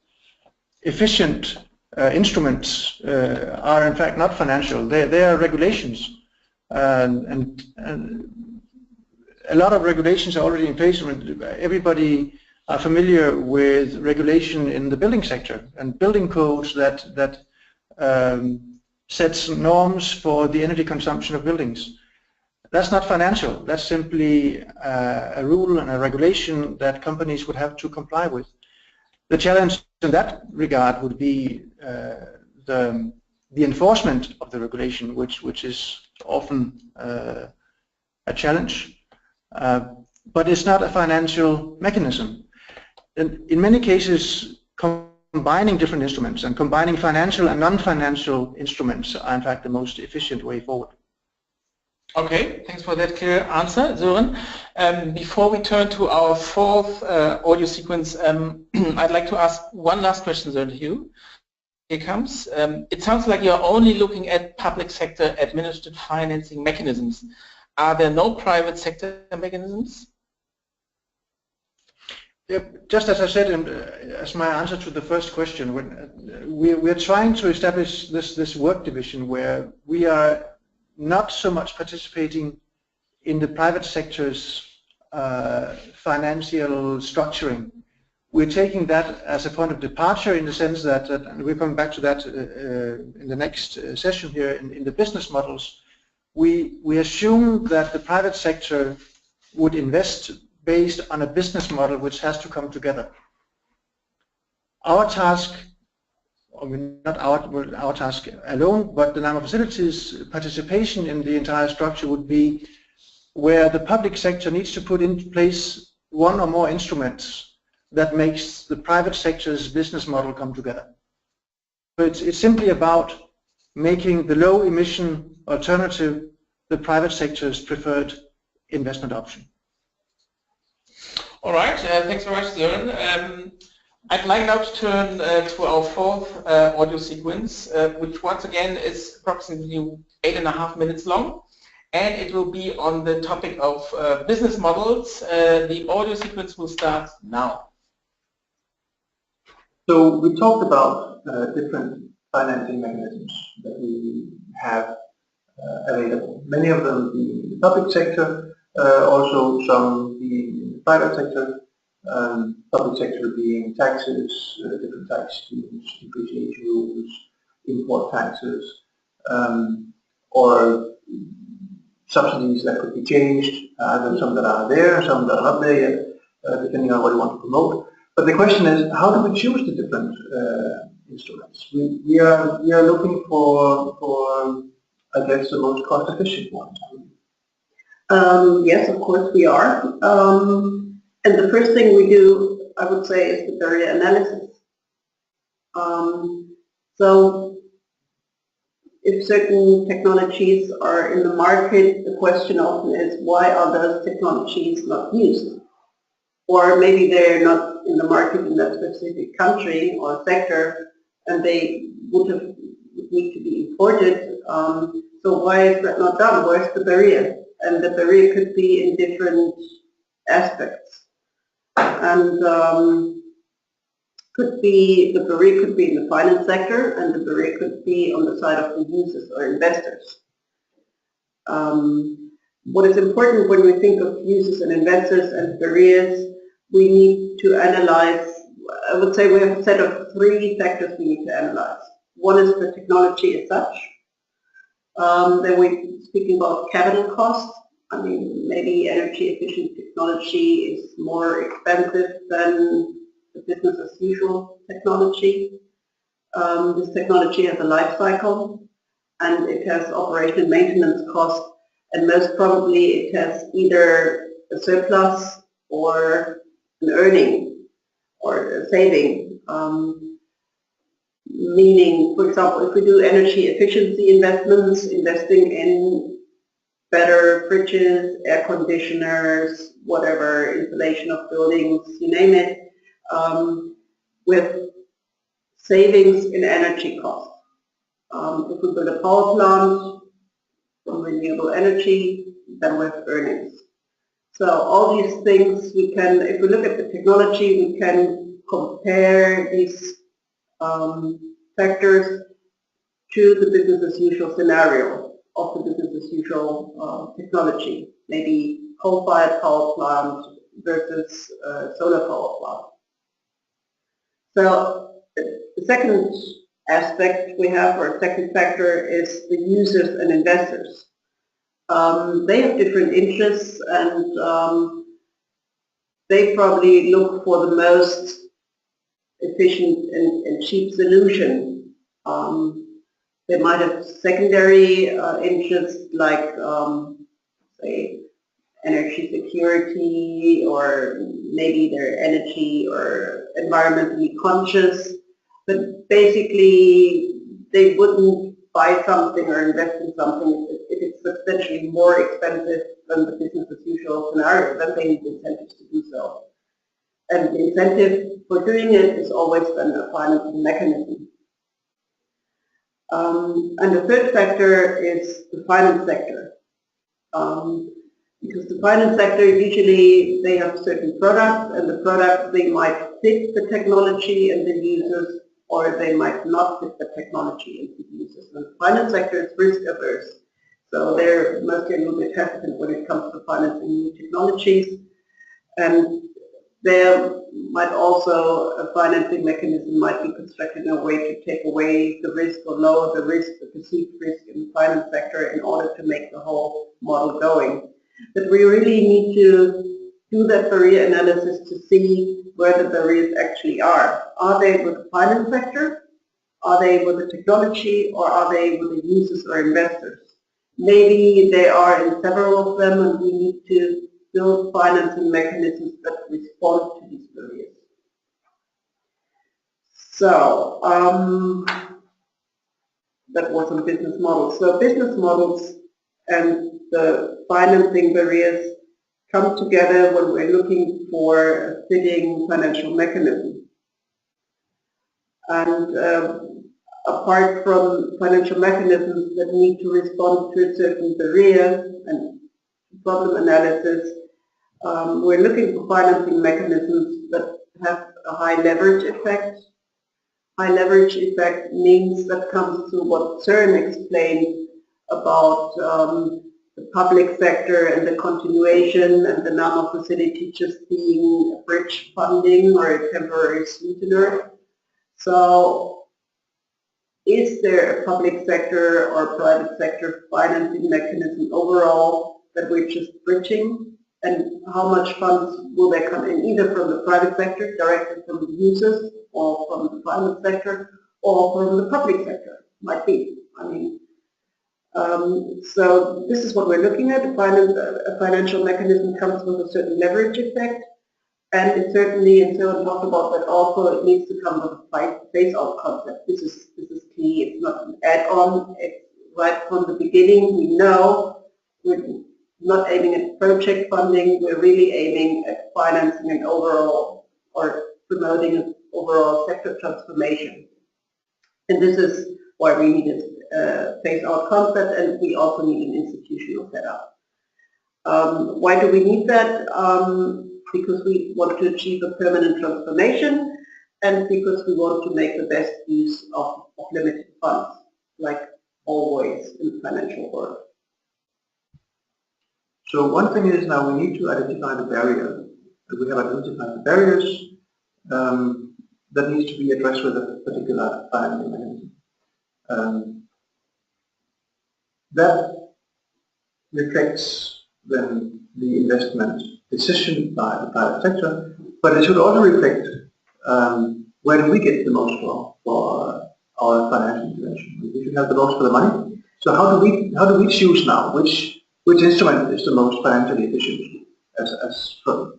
efficient instruments are in fact not financial. They are regulations. and a lot of regulations are already in place. Everybody are familiar with regulation in the building sector and building codes that sets norms for the energy consumption of buildings. That's not financial. That's simply a rule and a regulation that companies would have to comply with. The challenge in that regard would be the enforcement of the regulation, which is often a challenge. But it's not a financial mechanism. In many cases, combining different instruments and combining financial and non-financial instruments are in fact the most efficient way forward. Okay, thanks for that clear answer, Søren. Before we turn to our fourth audio sequence, I'd like to ask one last question, Søren, to you. Here comes. It sounds like you're only looking at public sector administered financing mechanisms. Are there no private sector mechanisms? Yep. Just as I said, as my answer to the first question, we're trying to establish this work division where we are not so much participating in the private sector's financial structuring. We're taking that as a point of departure in the sense that, and we're coming back to that in the next session here, in the business models, we assume that the private sector would invest based on a business model which has to come together. Our task, I mean, not our task alone, but the NAMA facilities participation in the entire structure would be where the public sector needs to put in place one or more instruments that makes the private sector's business model come together. So it's simply about making the low emission alternative the private sector's preferred investment option. All right, thanks very much, Søren. I'd like now to turn to our fourth audio sequence, which once again is approximately 8.5 minutes long, and it will be on the topic of business models. The audio sequence will start now. So we talked about different financing mechanisms that we have available. Many of them being in the public sector, also some being in the private sector. Public sector being taxes, different tax schemes, depreciation rules, import taxes, or subsidies that could be changed. There are some that are there, some that are not there yet, depending on what you want to promote. But the question is, how do we choose the different instruments? We are looking for I guess the most cost-efficient ones. Yes, of course we are. And the first thing we do, I would say, is the barrier analysis. So if certain technologies are in the market, the question often is, why are those technologies not used? Or maybe they're not in the market in that specific country or sector, and they would need to be imported. So why is that not done? Where's the barrier? And the barrier could be in different aspects. And the barrier could be in the finance sector, and the barrier could be on the side of the users or investors. What is important when we think of users and investors and barriers, we need to analyze, I would say we have a set of 3 factors we need to analyze. One is the technology as such. Then we're speaking about capital costs. I mean, maybe energy efficient technology is more expensive than the business as usual technology. This technology has a life cycle, and it has operation and maintenance costs, and most probably it has either a surplus or an earning or a saving. Meaning, for example, if we do energy efficiency investments, investing in better fridges, air conditioners, whatever, insulation of buildings, you name it, with savings in energy costs. If we build a power plant from renewable energy, then we have earnings. So all these things we can, if we look at the technology, we can compare these factors to the business as usual scenario of the business as usual technology, maybe coal-fired power plant versus solar power plant. So the second aspect we have, or second factor, is the users and investors. They have different interests, and they probably look for the most efficient and cheap solution. They might have secondary interests like, say, energy security, or maybe they're energy or environmentally conscious, but basically they wouldn't buy something or invest in something if it's substantially more expensive than the business as usual scenario. Then they need incentives to do so. And the incentive for doing it is always then a financing mechanism. And the third factor is the finance sector. Because the finance sector, usually they have certain products, and the products, they might fit the technology and the users, or they might not fit the technology and the users. And the finance sector is risk averse, so they're mostly a little bit hesitant when it comes to financing new technologies. And there might also, a financing mechanism might be constructed in a way to take away the risk or lower the risk, the perceived risk in the finance sector, in order to make the whole model going. But we really need to do that barrier analysis to see where the barriers actually are. Are they with the finance sector? Are they with the technology? Or are they with the users or investors? Maybe they are in several of them, and we need to build financing mechanisms that respond to these barriers. So, that was on business models. So business models and the financing barriers come together when we're looking for a fitting financial mechanism. And apart from financial mechanisms that need to respond to a certain barrier and problem analysis, we're looking for financing mechanisms that have a high leverage effect. High leverage effect means that comes to what Søren explained about the public sector and the continuation and the NAMA facility just being a bridge funding or a temporary sweetener. So is there a public sector or private sector financing mechanism overall that we're just bridging? And how much funds will they come in, either from the private sector, directly from the users, or from the private sector, or from the public sector? Might be. I mean, so this is what we're looking at. A financial mechanism comes with a certain leverage effect, and it certainly, and Søren talked about that also, it needs to come with a phase-out concept. This is key. It's not an add-on. It's right from the beginning. We know we're not aiming at project funding. We're really aiming at financing an overall, or promoting an overall sector transformation. And this is why we need a phase-out concept, and we also need an institutional setup. Why do we need that? Because we want to achieve a permanent transformation, and because we want to make the best use of limited funds, like always in the financial world. So one thing is, now we need to identify the barrier. We have identified the barriers that needs to be addressed with a particular financing mechanism. That reflects then the investment decision by the private sector, but it should also reflect where do we get the most for our financial intervention. We should have the most for the money. So how do we choose now which instrument is the most financially efficient as from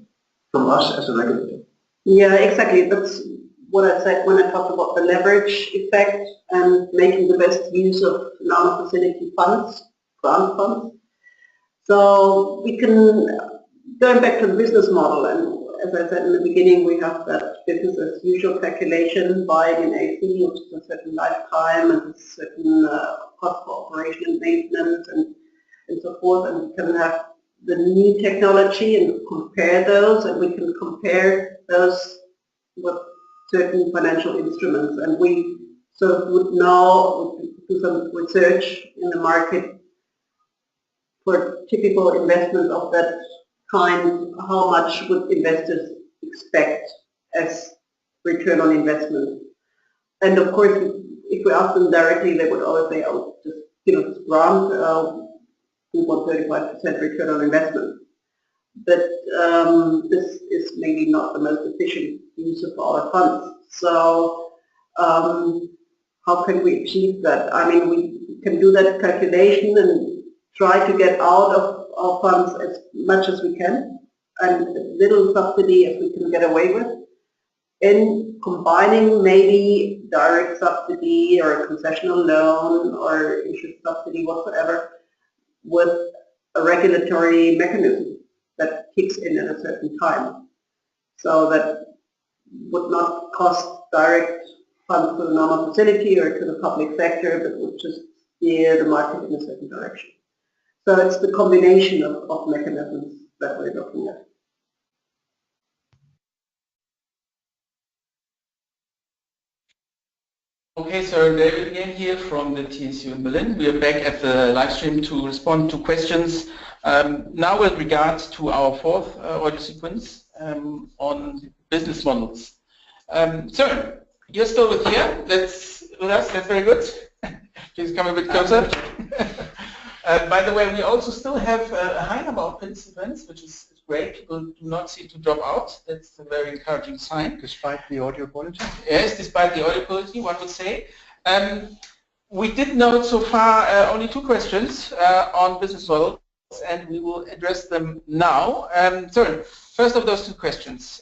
us as a regulator? Yeah, exactly. That's what I said when I talked about the leverage effect and making the best use of non-facility funds, grant funds. So we can, going back to the business model, and as I said in the beginning, we have that business as usual calculation, buying an AC, which is a certain lifetime and a certain cost for operation and maintenance and so forth, and we can have the new technology and compare those, and we can compare those with certain financial instruments, and we sort of would know, do some research in the market, for typical investment of that kind, how much would investors expect as return on investment? And of course, if we ask them directly, they would always say, oh, just give us a grant, we want 35% return on investment. But this is maybe not the most efficient use of our funds. So how can we achieve that? I mean, we can do that calculation and try to get out of our funds as much as we can, and as little subsidy as we can get away with, in combining maybe direct subsidy or a concessional loan or interest subsidy whatsoever with a regulatory mechanism that kicks in at a certain time. So that would not cost direct funds to the normal facility or to the public sector, but would just steer the market in a certain direction. So it's the combination of mechanisms that we're looking at. Okay, so David again here from the TSU in Berlin. We are back at the live stream to respond to questions. Now with regards to our fourth audio sequence on business models. So, you're still with us, that's very good. Please come a bit closer. By the way, we also still have a high number of participants, which is great. People do not seem to drop out. That's a very encouraging sign. Despite the audio quality? Yes, despite the audio quality, one would say. We did note so far only 2 questions on business models, and we will address them now. So, first of those 2 questions.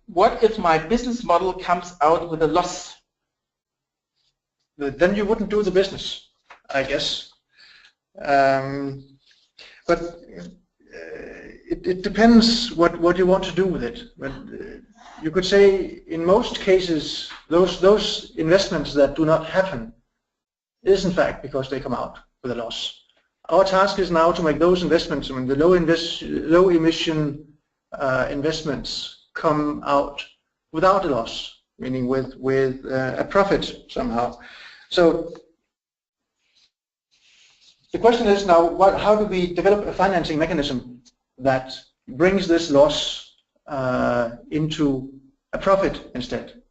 What if my business model comes out with a loss? Then you wouldn't do the business, I guess. But it depends what you want to do with it. But you could say in most cases those investments that do not happen is in fact because they come out with a loss. Our task is now to make those investments, I mean the low emission investments come out without a loss, meaning with a profit somehow. So the question is now, how do we develop a financing mechanism that brings this loss into a profit instead?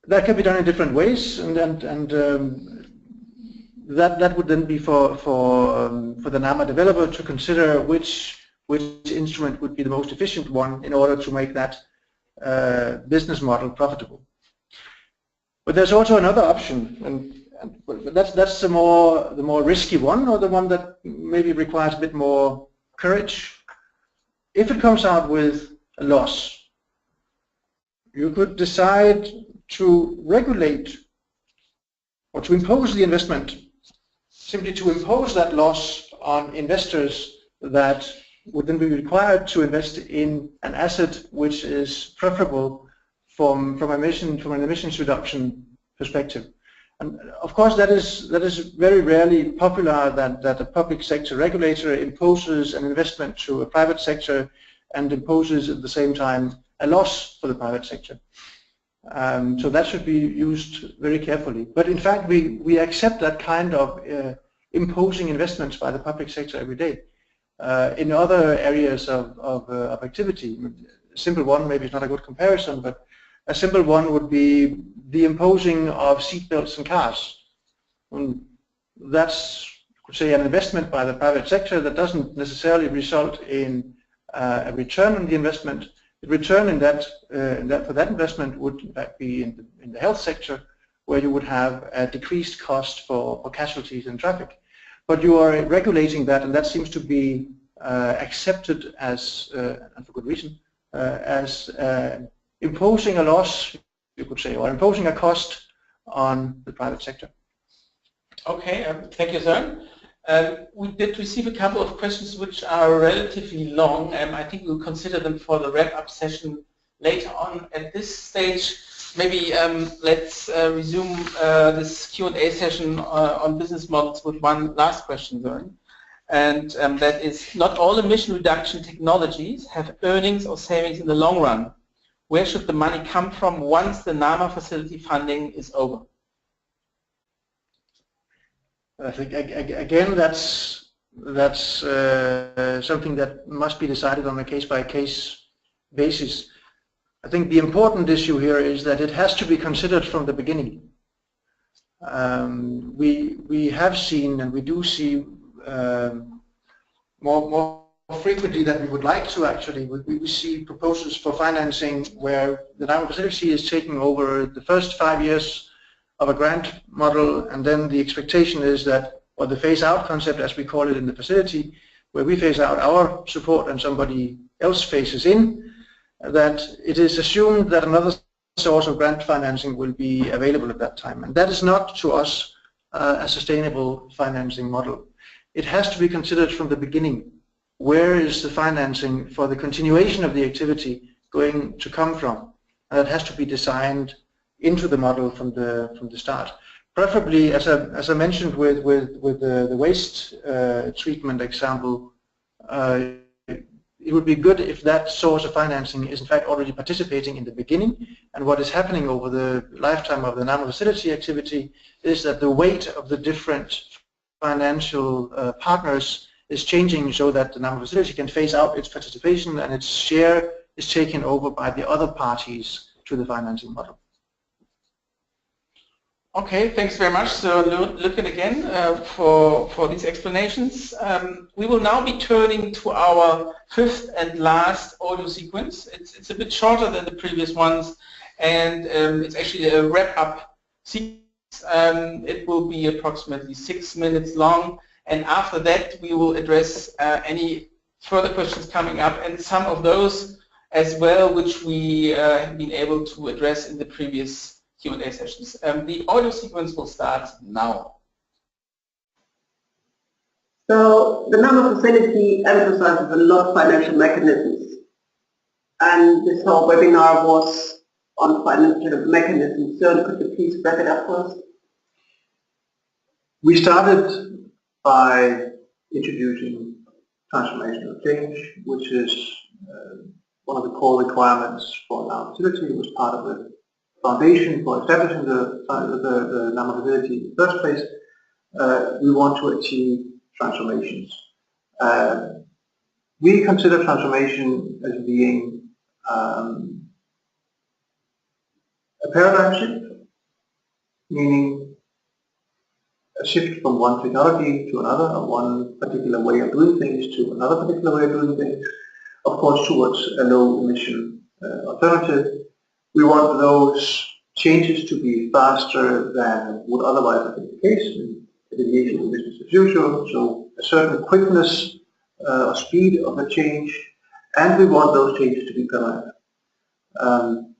That can be done in different ways, and that would then be for the NAMA developer to consider which instrument would be the most efficient one in order to make that business model profitable. But there's also another option, and that's the more risky one, or the one that maybe requires a bit more courage. If it comes out with a loss, you could decide to regulate or to impose the investment, simply to impose that loss on investors that would then be required to invest in an asset which is preferable from an emissions reduction perspective. And of course that is very rarely popular that a public sector regulator imposes an investment to a private sector and imposes at the same time a loss for the private sector. So that should be used very carefully. But in fact we accept that kind of imposing investments by the public sector every day. In other areas of activity, a simple one, maybe it's not a good comparison, but a simple one would be the imposing of seatbelts in cars. And that's, you could say, an investment by the private sector that doesn't necessarily result in a return on the investment. The return for that investment would in fact be in the health sector, where you would have a decreased cost for casualties in traffic. But you are regulating that, and that seems to be accepted as, and for good reason, as imposing a loss, you could say, or imposing a cost on the private sector. Okay, thank you, Søren. We did receive a couple of questions which are relatively long, and I think we'll consider them for the wrap-up session later on. At this stage, maybe let's resume this Q&A session on business models with one last question, Søren. And that is, not all emission reduction technologies have earnings or savings in the long run. Where should the money come from once the NAMA facility funding is over? I think again that's that's something that must be decided on a case-by-case basis. I think the important issue here is that it has to be considered from the beginning. We have seen, and we do see more frequently than we would like to actually, we see proposals for financing where the NAMA facility is taking over the first 5 years of a grant model, and then the expectation is that, or the phase-out concept as we call it in the facility, where we phase out our support and somebody else phases in, that it is assumed that another source of grant financing will be available at that time. And that is not, to us, a sustainable financing model. It has to be considered from the beginning. Where is the financing for the continuation of the activity going to come from? And that has to be designed into the model from the start. Preferably, as I mentioned with the waste treatment example, it would be good if that source of financing is in fact already participating in the beginning, and what is happening over the lifetime of the NAMA facility activity is that the weight of the different financial partners is changing so that the NAMA facility can phase out its participation and its share is taken over by the other parties to the financing model. Okay, thanks very much. So looking again for these explanations. We will now be turning to our fifth and last audio sequence. It's a bit shorter than the previous ones, and it's actually a wrap-up sequence. It will be approximately 6 minutes long, and after that we will address any further questions coming up, and some of those as well which we have been able to address in the previous Q&A sessions. The audio sequence will start now. So the NAMA facility emphasizes a lot of financial mechanisms, and this whole webinar was on financial mechanisms. So could you please wrap it up for us? We started by introducing transformational change, which is one of the core requirements for our facility. It was part of the foundation for establishing the NAMA facility in the first place. We want to achieve transformations. We consider transformation as being a paradigm shift, meaning a shift from one technology to another, or one particular way of doing things to another particular way of doing things, of course towards a low emission alternative. We want those changes to be faster than would otherwise have been the case in mitigation of business as usual, so a certain quickness or speed of the change, and we want those changes to be permanent,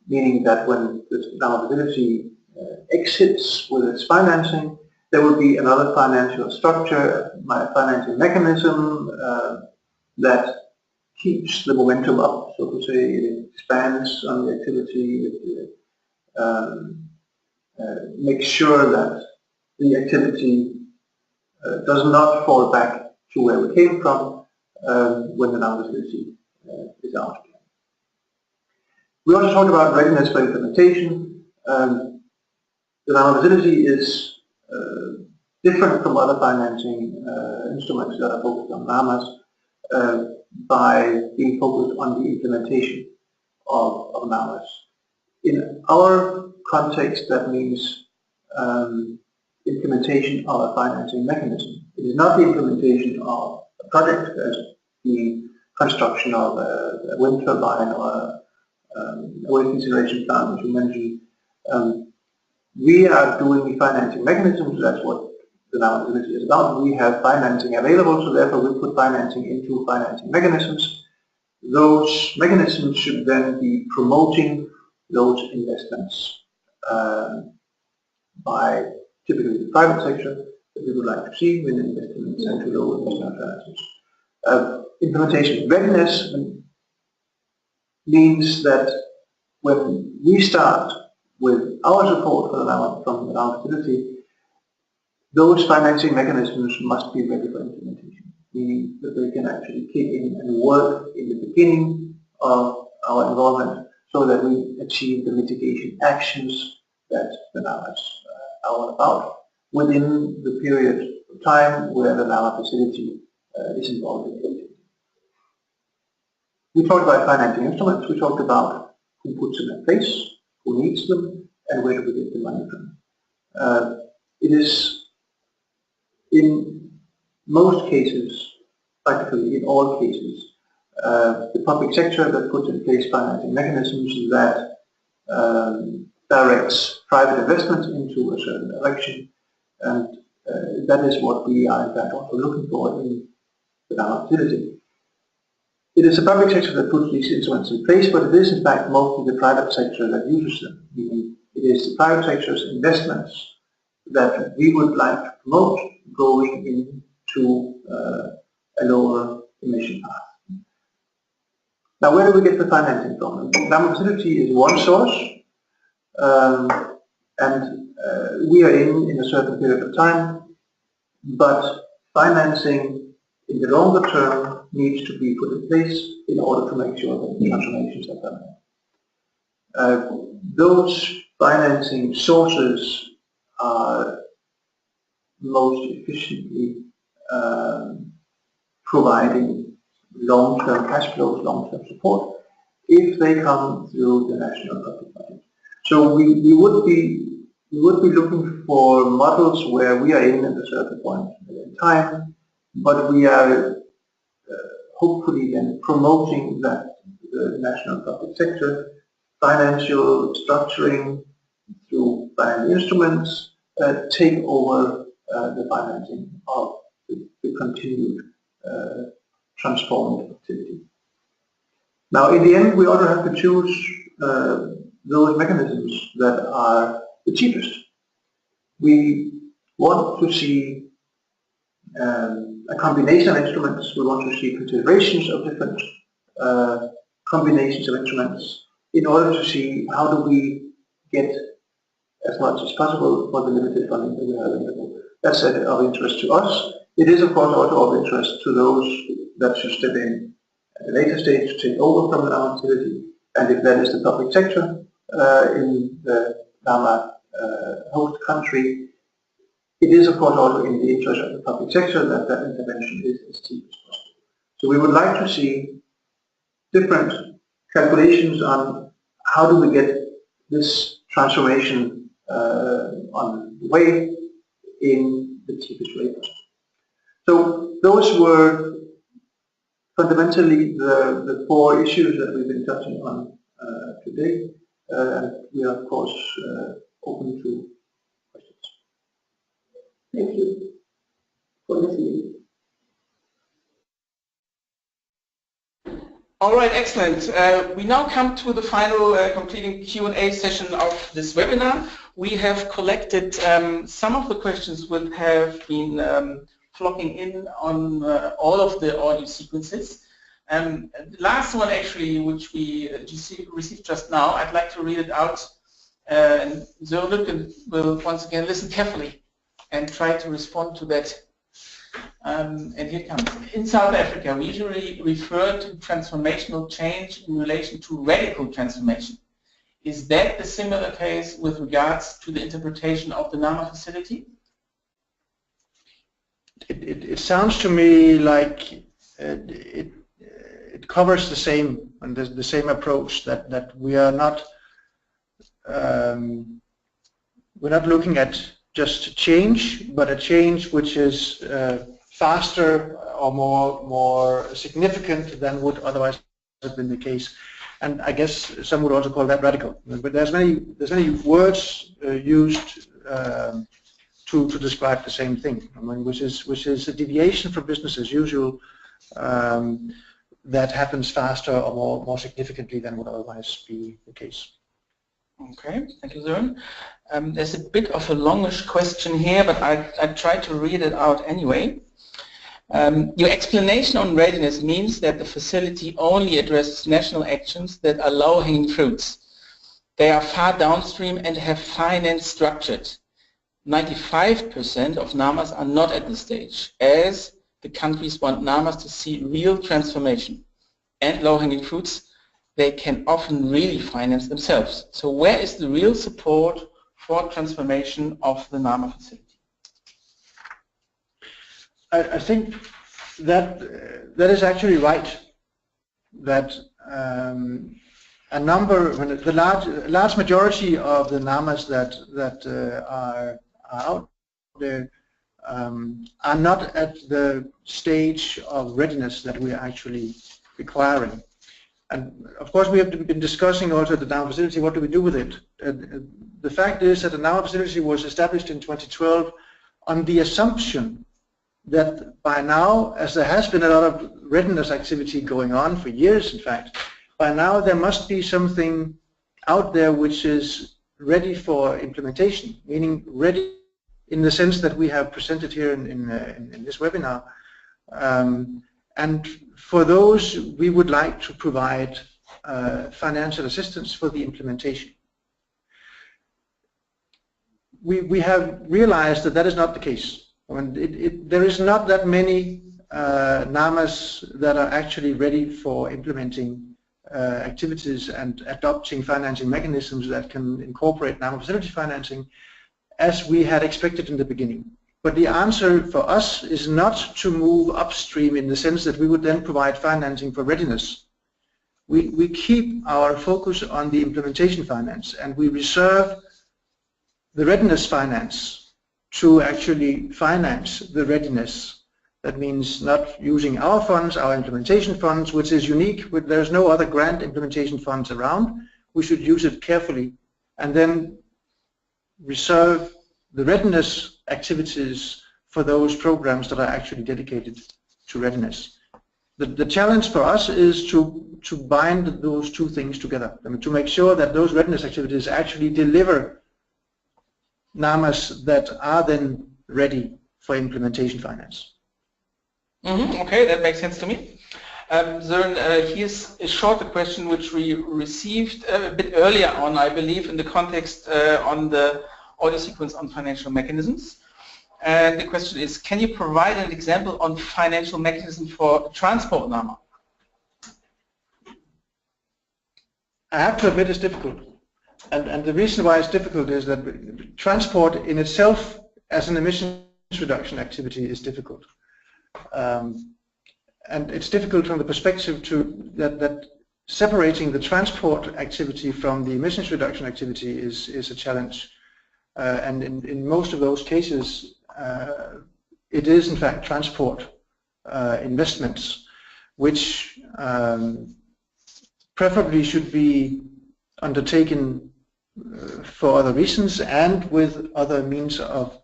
meaning that when the NAMA facility exits with its financing, there will be another financial structure, financing mechanism that keeps the momentum up, so to say. It expands on the activity, it makes sure that the activity does not fall back to where we came from when the NAMA facility is out again. We also talked about readiness for implementation. The NAMA facility is different from other financing instruments that are focused on NAMAs by being focused on the implementation of NAMAs. In our context, that means implementation of a financing mechanism. It is not the implementation of a project as the construction of a wind turbine or a waste incineration plant, as you mentioned. We are doing the financing mechanisms. That's what the NAMA facility is about. We have financing available, so therefore we put financing into financing mechanisms. Those mechanisms should then be promoting those investments by typically the private sector that we would like to see with investments into low emission alternatives. Implementation readiness means that when we start with our support for from the NAMA facility, those financing mechanisms must be ready for implementation, meaning that they can actually kick in and work in the beginning of our involvement so that we achieve the mitigation actions that the NAMAs are all about within the period of time where the NAMA facility is involved in it. We talked about financing instruments. We talked about who puts them in place, who needs them, and where do we get the money from. It is in most cases, practically in all cases, the public sector that puts in place financing mechanisms that directs private investment into a certain direction, and that is what we are in fact also looking for in the NAMA facility. It is the public sector that puts these instruments in place, but it is in fact mostly the private sector that uses them. Meaning it is the private sector's investments that we would like to promote going into a lower emission path. Now, where do we get the financing from? The NAMA facility is one source, and we are in a certain period of time, but financing in the longer term needs to be put in place in order to make sure that the transformations are done. Those financing sources are most efficiently providing long-term cash flows, long-term support, if they come through the national public budget. So we would be looking for models where we are in at a certain point in time, but we are hopefully then promoting that the national public sector, financial structuring through financial instruments, take over the financing of the continued transformative activity. Now, in the end, we also have to choose those mechanisms that are the cheapest. We want to see a combination of instruments. We want to see considerations of different combinations of instruments in order to see how do we get as much as possible for the limited funding that we have available. That's of interest to us. It is, of course, also of interest to those that should step in at a later stage to take over from the NAMA facility, and if that is the public sector in the NAMA host country, it is, of course, also in the interest of the public sector that that intervention is as cheap as possible. So we would like to see different calculations on how do we get this transformation on the way in the cheapest way possible. So those were fundamentally the four issues that we've been touching on today. We are, of course, open to questions. Thank you for listening. All right, excellent. We now come to the final completing Q&A session of this webinar. We have collected some of the questions that have been flocking in on all of the audio sequences. The last one, actually, which we received just now, I'd like to read it out. And Sören will once again listen carefully and try to respond to that. And here it comes. In South Africa, we usually refer to transformational change in relation to radical transformation. Is that the similar case with regards to the interpretation of the NAMA facility? It sounds to me like it covers the same and the same approach that we are not we're not looking at just change, but a change which is faster or more significant than would otherwise have been the case. And I guess some would also call that radical. But there's many words used to describe the same thing. I mean, which is a deviation from business as usual that happens faster or more significantly than would otherwise be the case. Okay, thank you, Sören. There's a bit of a longish question here, but I try to read it out anyway. Your explanation on readiness means that the facility only addresses national actions that are low-hanging fruits. They are far downstream and have finance structured. 95% of NAMAs are not at this stage, as the countries want NAMAs to see real transformation. And low-hanging fruits, they can often really finance themselves. So where is the real support for transformation of the NAMA facility? I think That is actually right. That a number, the large majority of the NAMAs that are out there are not at the stage of readiness that we are actually requiring. And of course, we have been discussing also the NAMA facility. What do we do with it? The fact is that the NAMA facility was established in 2012 on the assumption that by now, as there has been a lot of readiness activity going on for years, in fact, by now there must be something out there which is ready for implementation, meaning ready in the sense that we have presented here in this webinar. And for those, we would like to provide financial assistance for the implementation. We have realized that that is not the case. I mean, there is not that many NAMAs that are actually ready for implementing activities and adopting financing mechanisms that can incorporate NAMA facility financing as we had expected in the beginning. But the answer for us is not to move upstream in the sense that we would then provide financing for readiness. We keep our focus on the implementation finance, and we reserve the readiness finance to actually finance the readiness. That means not using our funds, our implementation funds, which is unique. There's no other grant implementation funds around. We should use it carefully and then reserve the readiness activities for those programs that are actually dedicated to readiness. The challenge for us is to bind those two things together, I mean, to make sure that those readiness activities actually deliver NAMAs that are then ready for implementation finance. Okay, that makes sense to me. Søren, here's a shorter question which we received a bit earlier on, I believe, in the context on the audio sequence on financial mechanisms. And the question is, can you provide an example on financial mechanism for transport NAMA? I have to admit it's difficult. And the reason why it's difficult is that transport in itself as an emissions reduction activity is difficult. And it's difficult from the perspective that separating the transport activity from the emissions reduction activity is a challenge. And in most of those cases, it is in fact transport investments which preferably should be undertaken for other reasons and with other means of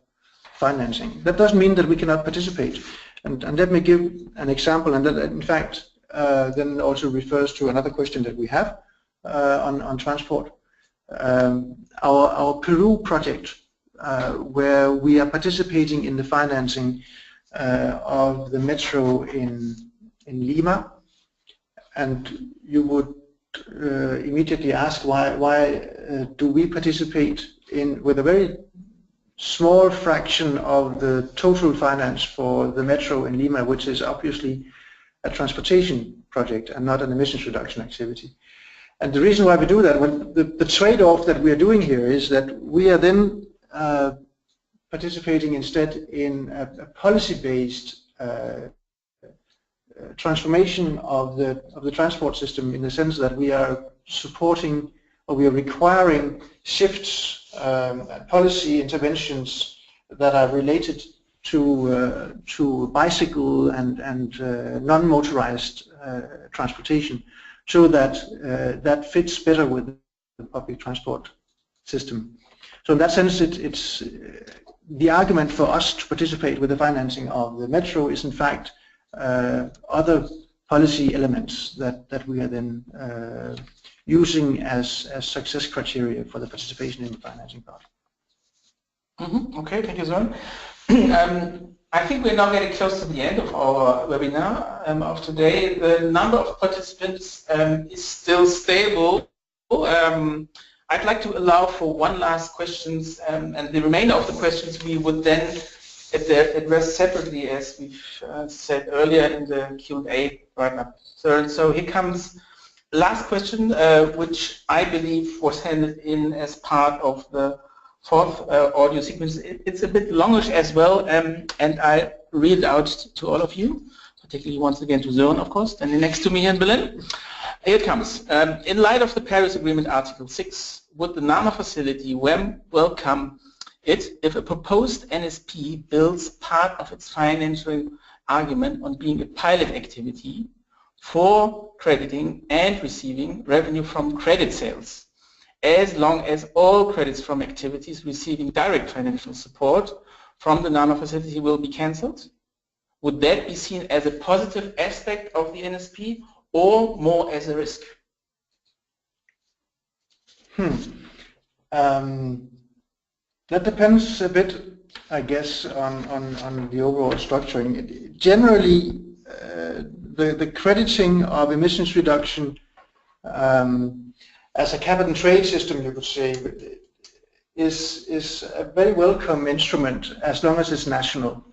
financing. That doesn't mean that we cannot participate. And let me give an example, and that in fact then also refers to another question that we have on transport. Our Peru project, where we are participating in the financing of the metro in Lima, and you would immediately ask why do we participate with a very small fraction of the total finance for the metro in Lima, which is obviously a transportation project and not an emissions reduction activity. And the reason why we do that, the trade-off that we are doing here is that we are then participating instead in a policy-based transformation of the transport system, in the sense that we are supporting, or we are requiring shifts, policy interventions that are related to bicycle and non-motorized transportation, so that that fits better with the public transport system. So in that sense, it's the argument for us to participate with the financing of the metro is in fact other policy elements that we are then using as success criteria for the participation in the financing part. Okay, thank you, Søren. I think we're now getting close to the end of our webinar of today. The number of participants is still stable. I'd like to allow for one last question, and the remainder of the questions we would then address separately, as we've said earlier in the Q&A right now. So here comes last question, which I believe was handed in as part of the fourth audio sequence. It's a bit longish as well, and I read it out to all of you. particularly once again to Søren, of course, standing next to me here in Berlin. Here it comes. In light of the Paris Agreement Article 6, would the NAMA facility welcome it if a proposed NSP builds part of its financial argument on being a pilot activity for crediting and receiving revenue from credit sales, as long as all credits from activities receiving direct financial support from the NAMA facility will be cancelled? Would that be seen as a positive aspect of the NSP or more as a risk? That depends a bit, I guess, on the overall structuring. Generally, the crediting of emissions reduction as a cap and trade system, you could say, is a very welcome instrument as long as it's national.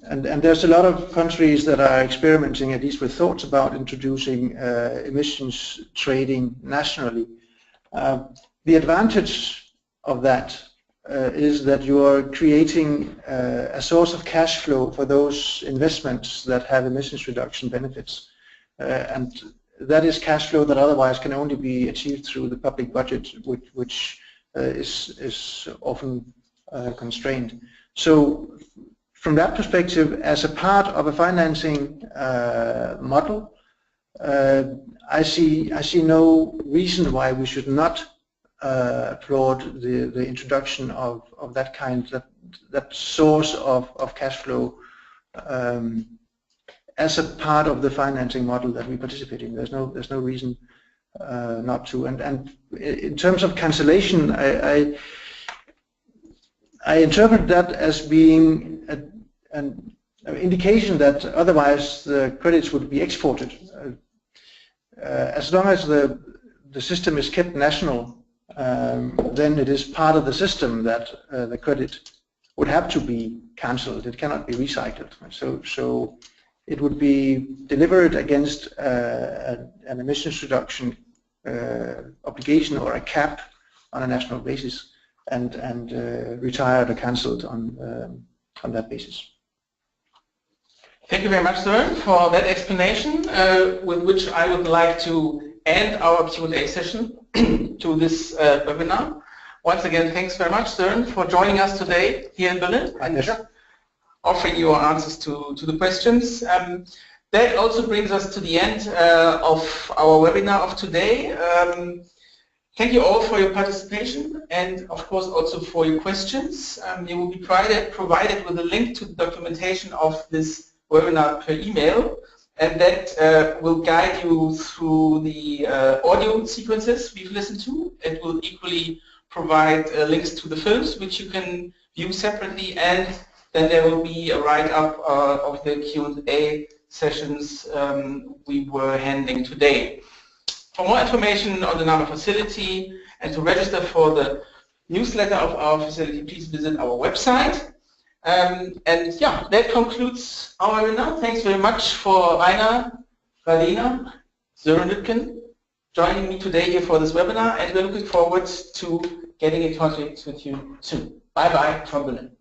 And there's a lot of countries that are experimenting, at least with thoughts about introducing emissions trading nationally. The advantage of that is that you are creating a source of cash flow for those investments that have emissions reduction benefits. And that is cash flow that otherwise can only be achieved through the public budget, which is often constrained. So from that perspective, as a part of a financing model, I see no reason why we should not applaud the introduction of that kind, that source of cash flow as a part of the financing model that we participate in. There's no reason not to. And in terms of cancellation, I interpret that as being an indication that otherwise the credits would be exported. As long as the system is kept national, then it is part of the system that the credit would have to be cancelled. It cannot be recycled. So it would be delivered against an emissions reduction obligation or a cap on a national basis, and retired or cancelled on that basis. Thank you very much, Søren, for that explanation, with which I would like to end our Q&A session to this webinar. Once again, thanks very much, Søren, for joining us today here in Berlin and offering your answers to the questions. That also brings us to the end of our webinar of today. Thank you all for your participation and, of course, also for your questions. You will be provided with a link to the documentation of this webinar per email, and that will guide you through the audio sequences we've listened to. It will equally provide links to the films, which you can view separately, and then there will be a write-up of the Q&A sessions we were handling today. For more information on the NAMA facility and to register for the newsletter of our facility, please visit our website. And yeah, that concludes our webinar. Thanks very much for Rainer, Radina, Søren Lütken joining me today here for this webinar, and we're looking forward to getting in contact with you soon. Bye-bye from Berlin.